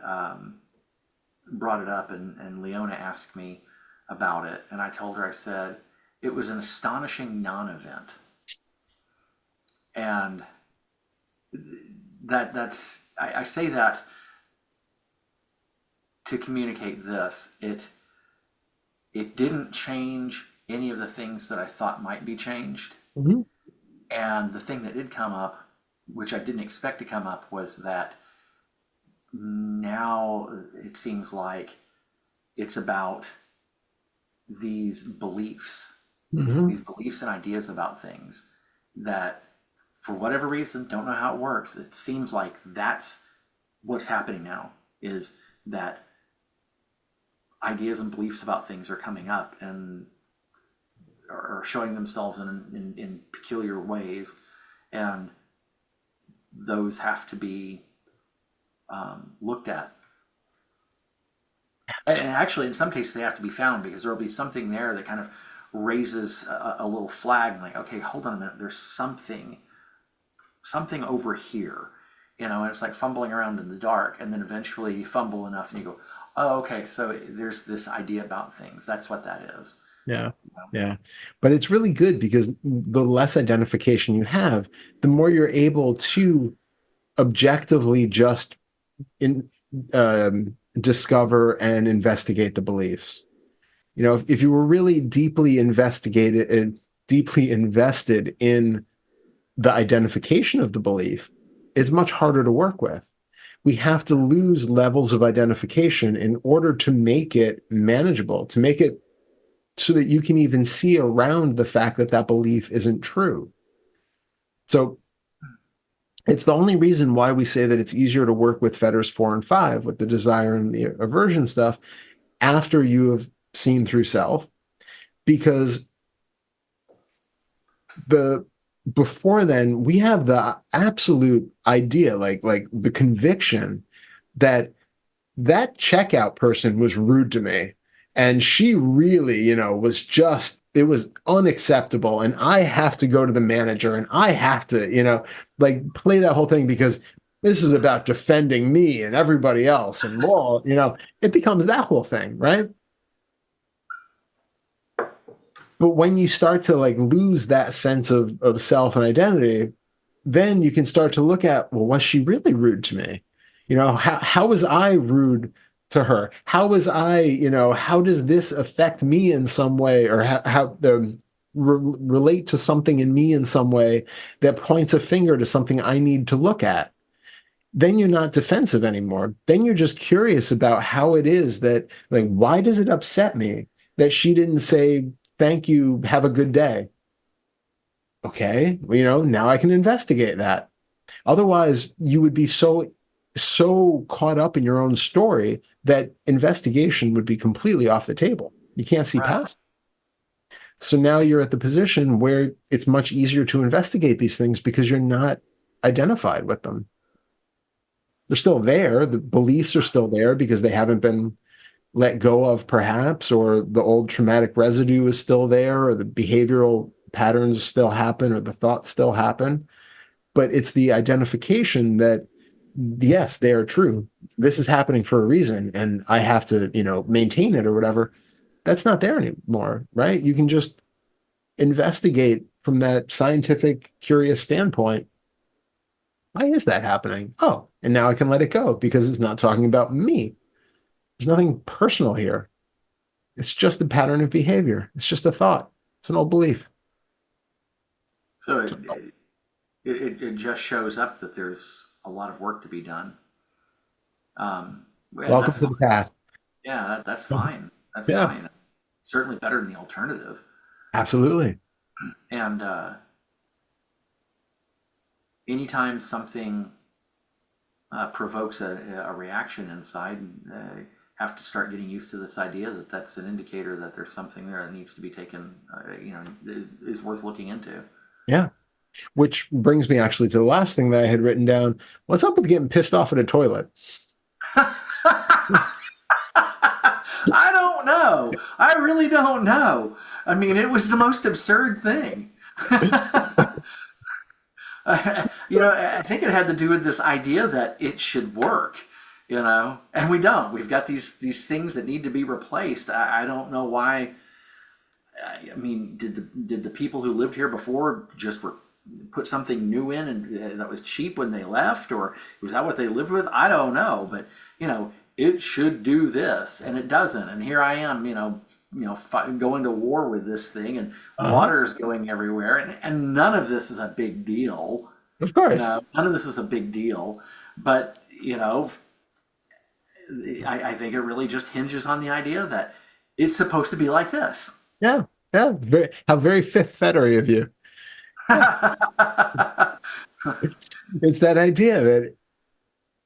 S2: brought it up, and Leona asked me about it. And I told her, I said, it was an astonishing non event. And I say that to communicate this. It didn't change any of the things that I thought might be changed.
S1: Mhm.
S2: And the thing that did come up, which I didn't expect to come up, was that now it seems like it's about these beliefs,
S1: Mhm.
S2: these beliefs and ideas about things that, for whatever reason, don't know how it works. It seems like that's what's happening now, is that ideas and beliefs about things are coming up and are showing themselves in peculiar ways, and those have to be looked at. And actually, in some cases, they have to be found, because there will be something there that kind of raises a little flag, like, okay, hold on a minute, there's something over here, and it's like fumbling around in the dark, and then eventually you fumble enough and you go, oh, okay, so there's this idea about things. That's what that is.
S1: Yeah. Yeah. But it's really good because the less identification you have, the more you're able to objectively just in discover and investigate the beliefs. If you were really deeply invested in the identification of the belief, it's much harder to work with. We have to lose levels of identification in order to make it manageable, to make it so that you can even see around the fact that that belief isn't true. So it's the only reason why we say that it's easier to work with fetters 4 and 5, with the desire and the aversion stuff, after you have seen through self, because the before then we have the absolute idea, like the conviction that that checkout person was rude to me, and she really, was just, it was unacceptable, and I have to go to the manager and I have to, like, play that whole thing because this is about defending me and everybody else, and well, it becomes that whole thing, right? But when you start to like lose that sense of self and identity, then you can start to look at, well, was she really rude to me? How was I rude to her? How was I, how does this affect me in some way, or how the relate to something in me in some way that points a finger to something I need to look at? Then you're not defensive anymore. Then you're just curious about how it is that, like, why does it upset me that she didn't say, thank you, have a good day? Okay, well, now I can investigate that. Otherwise, you would be so caught up in your own story that investigation would be completely off the table. You can't see
S2: Right.
S1: past. So now you're at the position where it's much easier to investigate these things because you're not identified with them. They're still there. The beliefs are still there because they haven't been let go of, perhaps, or the old traumatic residue is still there, or the behavioral patterns still happen, or the thoughts still happen. But it's the identification that, yes, they are true. This is happening for a reason, and I have to, maintain it or whatever. That's not there anymore, right? You can just investigate from that scientific, curious standpoint. Why is that happening? Oh, and now I can let it go because it's not talking about me. There's nothing personal here. It's just a pattern of behavior. It's just a thought. It's an old belief.
S2: So
S1: So,
S2: it just shows up that there's a lot of work to be done. And
S1: welcome
S2: that's
S1: to
S2: fine.
S1: the path.
S2: Yeah, that's fine. That's
S1: Yeah,
S2: fine. Certainly better than the alternative.
S1: absolutely.
S2: And anytime something provokes a reaction inside, have to start getting used to this idea that that's an indicator that there's something there that needs to be taken, is worth looking into.
S1: Yeah. Which brings me actually to the last thing that I had written down. What's up with getting pissed off at a toilet?
S2: I don't know. I really don't know. I mean, it was the most absurd thing. I think it had to do with this idea that it should work, and we don't. We've got these things that need to be replaced. I don't know why. I mean, did the people who lived here before just put something new in and that was cheap when they left, or was that what they lived with? I don't know, but it should do this and it doesn't, and here I am, going to war with this thing, and
S1: Uh-huh.
S2: water is going everywhere, and none of this is a big deal.
S1: Of course.
S2: None of this is a big deal, but I think it really just hinges on the idea that it's supposed to be like this.
S1: Yeah. Yeah. It's how very fifth federy of you. Yeah. It's that idea that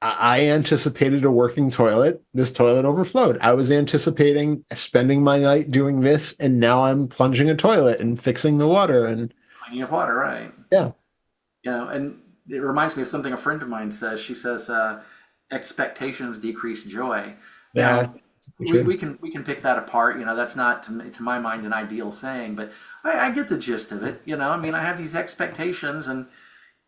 S1: I anticipated a working toilet. This toilet overflowed. I was anticipating spending my night doing this, and now I'm plunging a toilet and fixing the water. And
S2: Cleaning up water, right?
S1: yeah,
S2: And it reminds me of something a friend of mine says. She says, "Expectations decrease joy."
S1: yeah,
S2: Now, we,
S1: true.
S2: we can pick that apart. That's not to my mind an ideal saying, but I get the gist of it. I mean, I have these expectations, and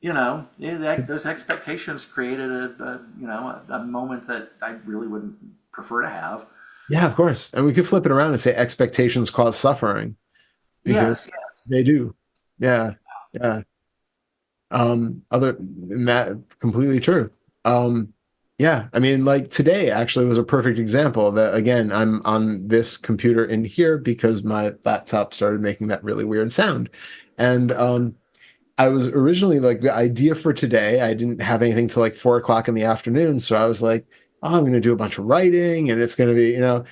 S2: those expectations created a moment that I really wouldn't prefer to have.
S1: Yeah, of course. And we could flip it around and say expectations cause suffering because
S2: Yes, yes.
S1: they do. Yeah, yeah. Other than that, completely true. Yeah, I mean, like today actually was a perfect example that again, I'm on this computer in here because my laptop started making that really weird sound. And I was originally like the idea for today, I didn't have anything till like 4 o'clock in the afternoon. So I was like, oh, I'm gonna do a bunch of writing and it's gonna be, no,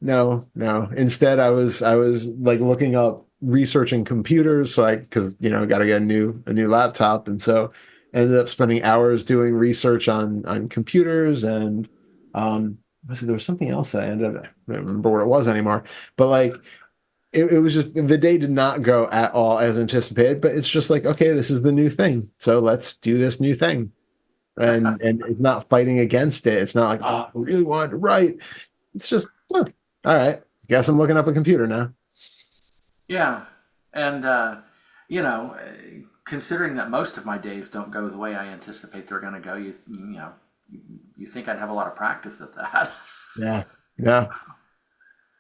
S1: no, no. Instead, I was like looking up researching computers, so I because got to get a new laptop, and so ended up spending hours doing research on computers and there was something else that I ended up I don't remember what it was anymore, but like it was just the day did not go at all as anticipated, but it's just like okay, this is the new thing, so let's do this new thing. And it's not fighting against it. It's not like, oh, I really wanted to write. It's just, huh, all right. Guess I'm looking up a computer now.
S2: Yeah, and you know, considering that most of my days don't go the way I anticipate they're going to go, you think I'd have a lot of practice at that.
S1: Yeah. Yeah.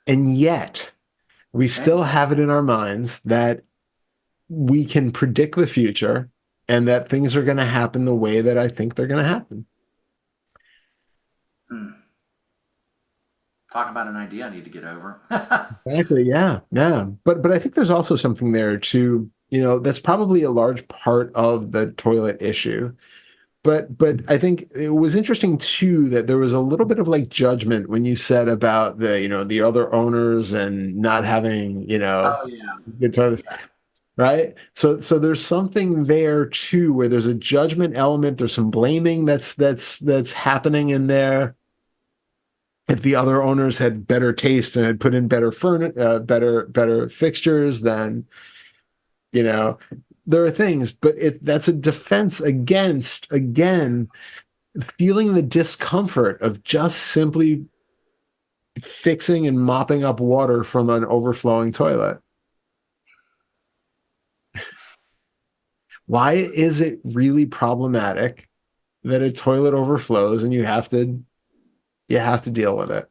S1: And yet we
S2: And
S1: still have it in our minds that we can predict the future and that things are going to happen the way that I think they're going to happen.
S2: talk about an idea I need to get over.
S1: Exactly. Yeah. Yeah. But I think there's also something there too, that's probably a large part of the toilet issue. But I think it was interesting too that there was a little bit of like judgment when you said about the other owners and not having
S2: Oh yeah,
S1: good toilets,
S2: yeah.
S1: right? So there's something there too where there's a judgment element, there's some blaming that's happening in there. If the other owners had better taste and had put in better fixtures, then you know there are things, but that's a defense against again feeling the discomfort of just simply fixing and mopping up water from an overflowing toilet. Why is it really problematic that a toilet overflows and you have to deal with it?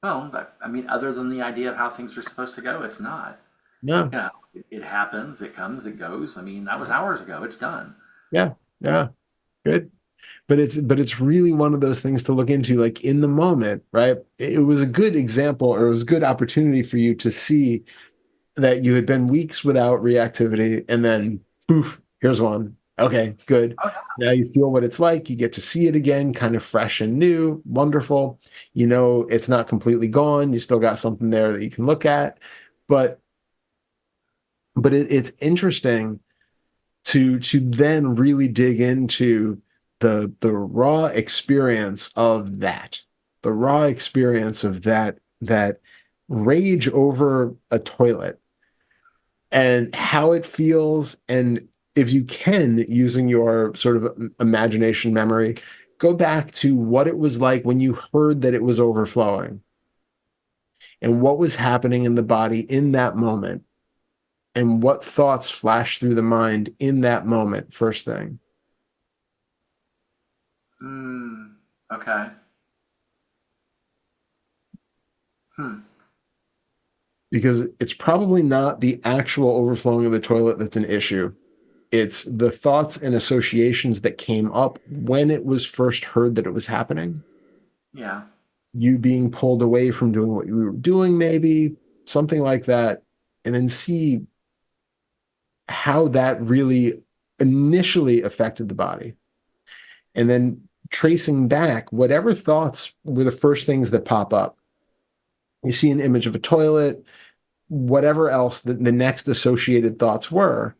S2: Well, but, I mean, other than the idea of how things are supposed to go, it's not.
S1: No.
S2: It happens, it comes, it goes. I mean, that was hours ago. It's done.
S1: Yeah. Yeah. Good. But it's really one of those things to look into like in the moment, right? It was a good example or it was a good opportunity for you to see that you had been weeks without reactivity and then poof, here's one. Okay, good.
S2: Oh,
S1: Now you feel what it's like. You get to see it again, kind of fresh and new. Wonderful. It's not completely gone. You still got something there that you can look at. But it's interesting to then really dig into the raw experience of that, the raw experience of that rage over a toilet and how it feels, and if you can, using your sort of imagination memory, go back to what it was like when you heard that it was overflowing and what was happening in the body in that moment and what thoughts flashed through the mind in that moment, first thing.
S2: Mm, okay. Hmm.
S1: Because it's probably not the actual overflowing of the toilet that's an issue. It's the thoughts and associations that came up when it was first heard that it was happening.
S2: Yeah.
S1: You being pulled away from doing what you were doing, maybe something like that, and then see how that really initially affected the body. And then tracing back, whatever thoughts were the first things that pop up. You see an image of a toilet, whatever else the next associated thoughts were,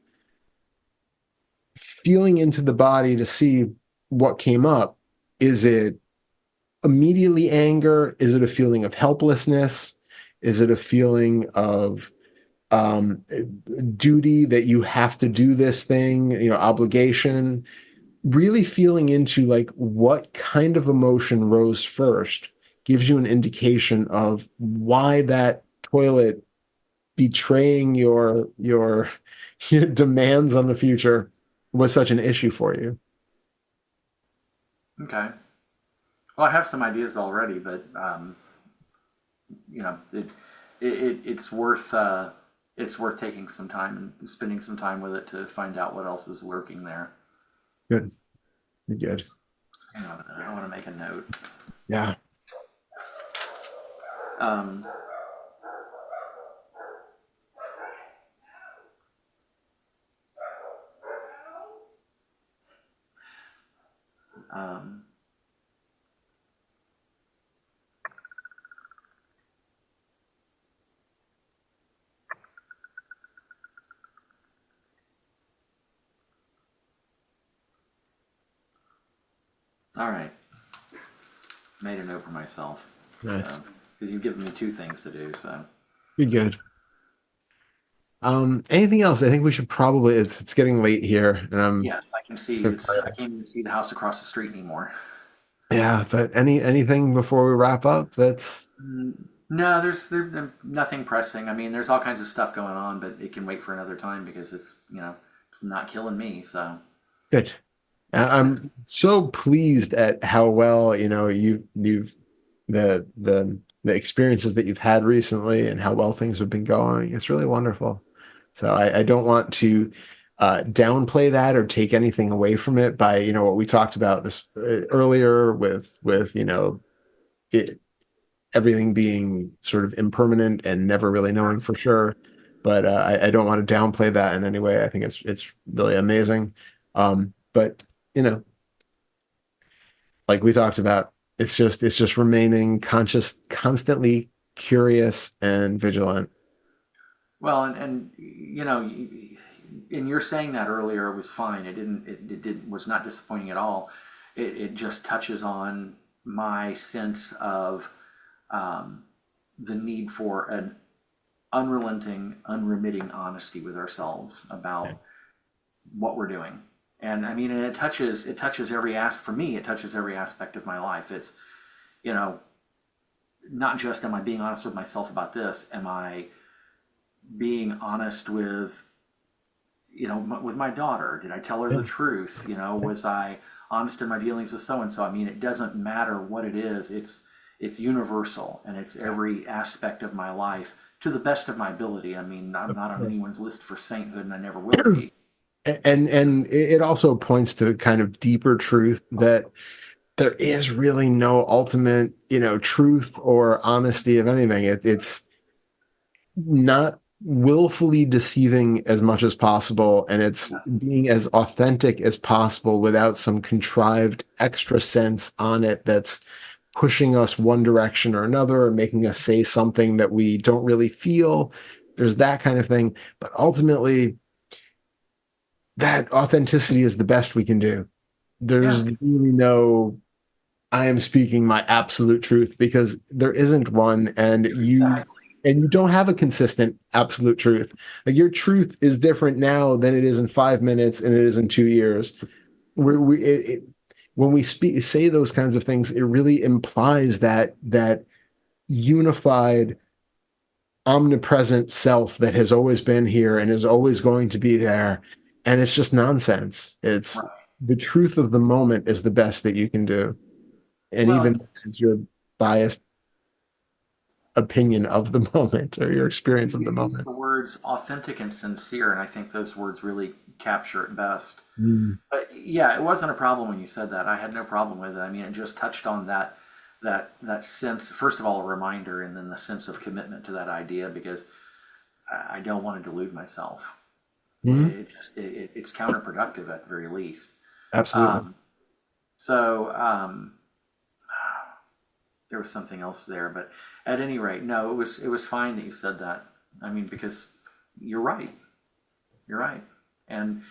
S1: feeling into the body to see what came up. Is it immediately anger? Is it a feeling of helplessness? Is it a feeling of duty that you have to do this thing, obligation? Really feeling into like what kind of emotion rose first gives you an indication of why that toilet betraying your demands on the future was such an issue for you.
S2: Okay. Well, I have some ideas already, but it's worth taking some time and spending some time with it to find out what else is lurking there.
S1: Good. Good.
S2: Hang on a minute, I want to make a note.
S1: Yeah.
S2: Um, um, all right, made a note for myself.
S1: Nice.
S2: So, because you've given me two things to do, so
S1: Be good. Anything else? I think we should probably it's getting late here and I'm
S2: yes, I can see. It's I can't even see the house across the street anymore.
S1: yeah, but anything before we wrap up that's
S2: No, there's nothing pressing. I mean, there's all kinds of stuff going on, but it can wait for another time because it's not killing me. So
S1: good. I'm so pleased at how well, you've the experiences that you've had recently and how well things have been going. It's really wonderful. So I don't want to downplay that or take anything away from it by, what we talked about this earlier with, it, everything being sort of impermanent and never really knowing for sure. But I don't want to downplay that in any way. I think it's really amazing. But you know, like we talked about, it's just remaining conscious, constantly curious and vigilant.
S2: well, and and you're saying that earlier was fine. It didn't. It did was not disappointing at all. It just touches on my sense of the need for an unrelenting, unremitting honesty with ourselves about what we're doing. And I mean, and it touches every for me, it touches every aspect of my life. It's you know not just am I being honest with myself about this, am I being honest with with my daughter? Did I tell her
S1: Yeah.
S2: the truth? Was I honest in my dealings with so and so? I mean, it doesn't matter what it is. It's universal and it's every aspect of my life to the best of my ability. I mean, I'm not on anyone's list for sainthood, and I never will be.
S1: And it also points to kind of deeper truth that there is really no ultimate, truth or honesty of anything. It's not willfully deceiving as much as possible, and it's
S2: Yes.
S1: being as authentic as possible without some contrived extra sense on it that's pushing us one direction or another or making us say something that we don't really feel. There's that kind of thing. But ultimately, that authenticity is the best we can do.
S2: Yeah.
S1: There's really no I am speaking my absolute truth because there isn't one,
S2: Exactly.
S1: and you don't have a consistent absolute truth. Like your truth is different now than it is in 5 minutes and it is in 2 years. We when we say those kinds of things, it really implies that unified, omnipresent self that has always been here and is always going to be there. And it's just nonsense. It's
S2: Right.
S1: the truth of the moment is the best that you can do. And
S2: Well,
S1: even as your biased opinion of the moment or your experience of
S2: you
S1: the
S2: use
S1: moment.
S2: the words authentic and sincere, and I think those words really capture it best.
S1: Mm.
S2: But yeah, it wasn't a problem when you said that. I had no problem with it. I mean, it just touched on that sense. First of all, a reminder, and then the sense of commitment to that idea, because I don't want to delude myself.
S1: Mm.
S2: It's counterproductive at the very least.
S1: Absolutely.
S2: Um, so there was something else there, but at any rate, no, it was fine that you said that. I mean, because you're right. You're right. And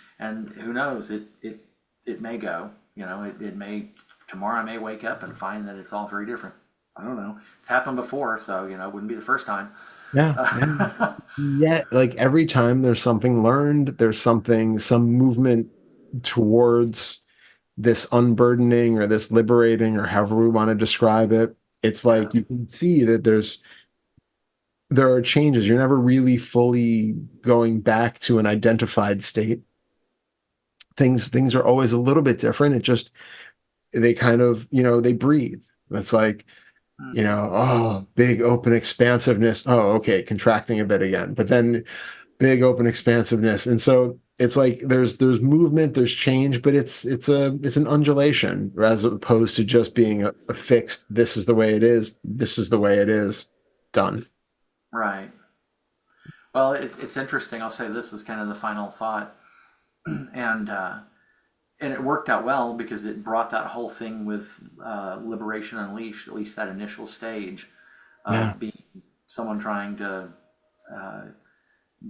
S2: who knows? It may go. It may tomorrow. I may wake up and find that it's all very different. I don't know. It's happened before, so it wouldn't be the first time.
S1: Yeah. Yeah. Yet, like every time there's something learned, there's some movement towards this unburdening or this liberating or however we want to describe it. It's
S2: Yeah.
S1: like you can see that there are changes. You're never really fully going back to an identified state. Things are always a little bit different. It just they kind of, they breathe. It's like,
S2: Hmm.
S1: oh, big open expansiveness. Oh, okay, contracting a bit again. But then big open expansiveness. And so it's like there's movement, there's change, but it's an undulation as opposed to just being a fixed, this is the way it is, this is the way it is, done.
S2: Right. Well, it's interesting. I'll say this is kind of the final thought, and and it worked out well because it brought that whole thing with Liberation Unleashed, at least that initial stage
S1: Yeah.
S2: of being someone trying to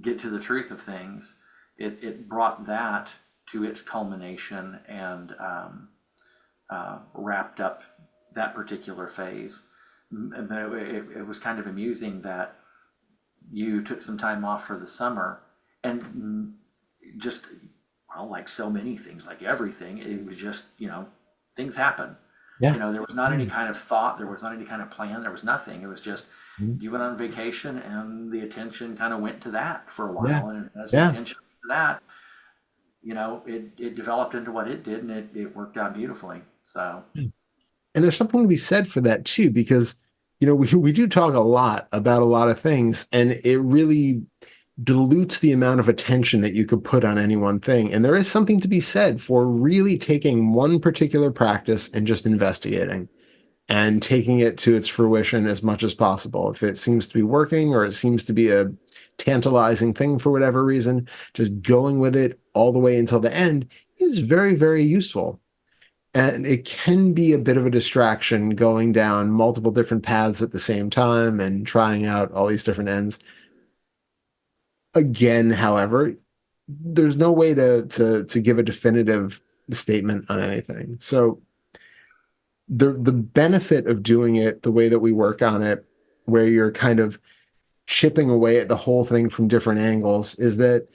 S2: get to the truth of things. It brought that to its culmination and wrapped up that particular phase. But it was kind of amusing that you took some time off for the summer and just, well, like so many things, like everything, it was just, things happen.
S1: Yeah.
S2: There was not any kind of thought, there was not any kind of plan, there was nothing. It was just
S1: Mhm.
S2: you went on vacation and the attention kind of went to that for a
S1: Yeah.
S2: while. And as the
S1: Yeah.
S2: attention went to that, it developed into what it did and it worked out beautifully. So,
S1: And there's something to be said for that too, because we do talk a lot about a lot of things, and it really dilutes the amount of attention that you could put on any one thing. And there is something to be said for really taking one particular practice and just investigating and taking it to its fruition as much as possible. If it seems to be working or it seems to be a tantalizing thing for whatever reason, just going with it all the way until the end is very, very useful. And it can be a bit of a distraction going down multiple different paths at the same time and trying out all these different ends. Again, however, there's no way to give a definitive statement on anything. So the benefit of doing it the way that we work on it, where you're kind of chipping away at the whole thing from different angles, is that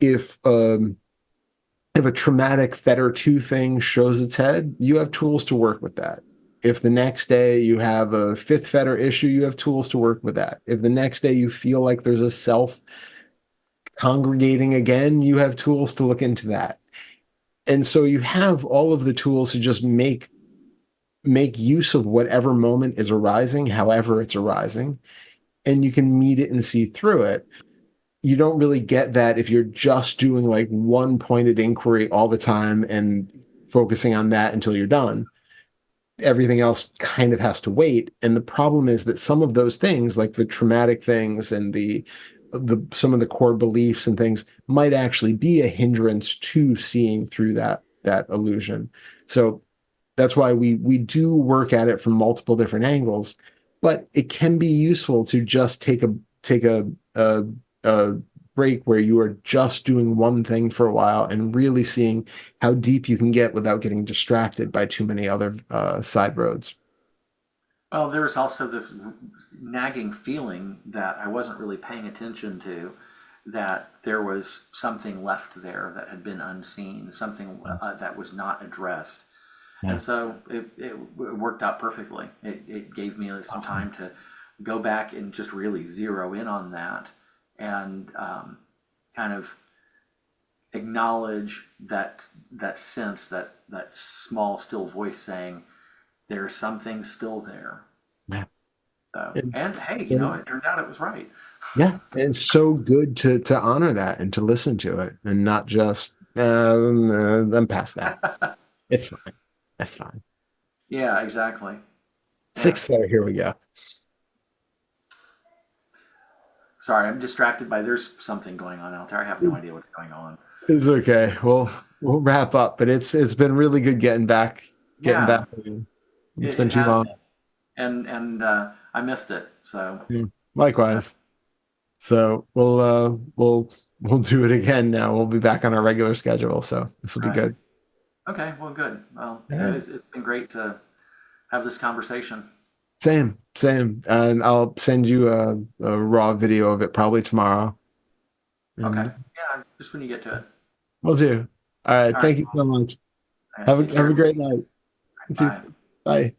S1: if if a traumatic Fetter 2 thing shows its head, you have tools to work with that. If the next day you have a fifth Fetter issue, you have tools to work with that. If the next day you feel like there's a self congregating again, you have tools to look into that. And so you have all of the tools to just make use of whatever moment is arising, however it's arising, and you can meet it and see through it. You don't really get that if you're just doing like one pointed inquiry all the time and focusing on that until you're done. Everything else kind of has to wait. And the problem is that some of those things, like the traumatic things and the some of the core beliefs and things, might actually be a hindrance to seeing through that illusion. So that's why we do work at it from multiple different angles, but it can be useful to just take a break where you are just doing one thing for a while and really seeing how deep you can get without getting distracted by too many other side roads.
S2: well, there was also this nagging feeling that I wasn't really paying attention to, that there was something left there that had been unseen, something that was not addressed. And
S1: Yeah.
S2: so it worked out perfectly. It gave me some
S1: Awesome.
S2: time to go back and just really zero in on that and kind of acknowledge that sense, that small still voice saying there's something still there.
S1: Yeah.
S2: So,
S1: And,
S2: and hey,
S1: and
S2: it turned out it was right.
S1: yeah, it's so good to honor that and to listen to it and not just I'm past that. It's fine. That's fine.
S2: Yeah, exactly. Yeah.
S1: Sixth letter, here we go.
S2: Sorry, I'm distracted by there's something going on out there. I have no idea what's going on.
S1: It's okay. We'll wrap up, but it's been really good getting back.
S2: Yeah,
S1: It's
S2: it
S1: been too
S2: has
S1: long.
S2: been, and I missed it. So
S1: Yeah.
S2: uh,
S1: Likewise. So we'll do it again now. We'll be back on our regular schedule. So this will be
S2: right.
S1: good.
S2: Okay. Well, good. Well,
S1: All right.
S2: it's been great to have this conversation.
S1: Same, same. And I'll send you a raw video of it probably tomorrow.
S2: Okay.
S1: And
S2: Yeah, just when you get to it.
S1: we'll do. All right.
S2: All right.
S1: Thank you so much.
S2: Take
S1: Have
S2: care.
S1: a great night. You too.
S2: Bye.
S1: Bye.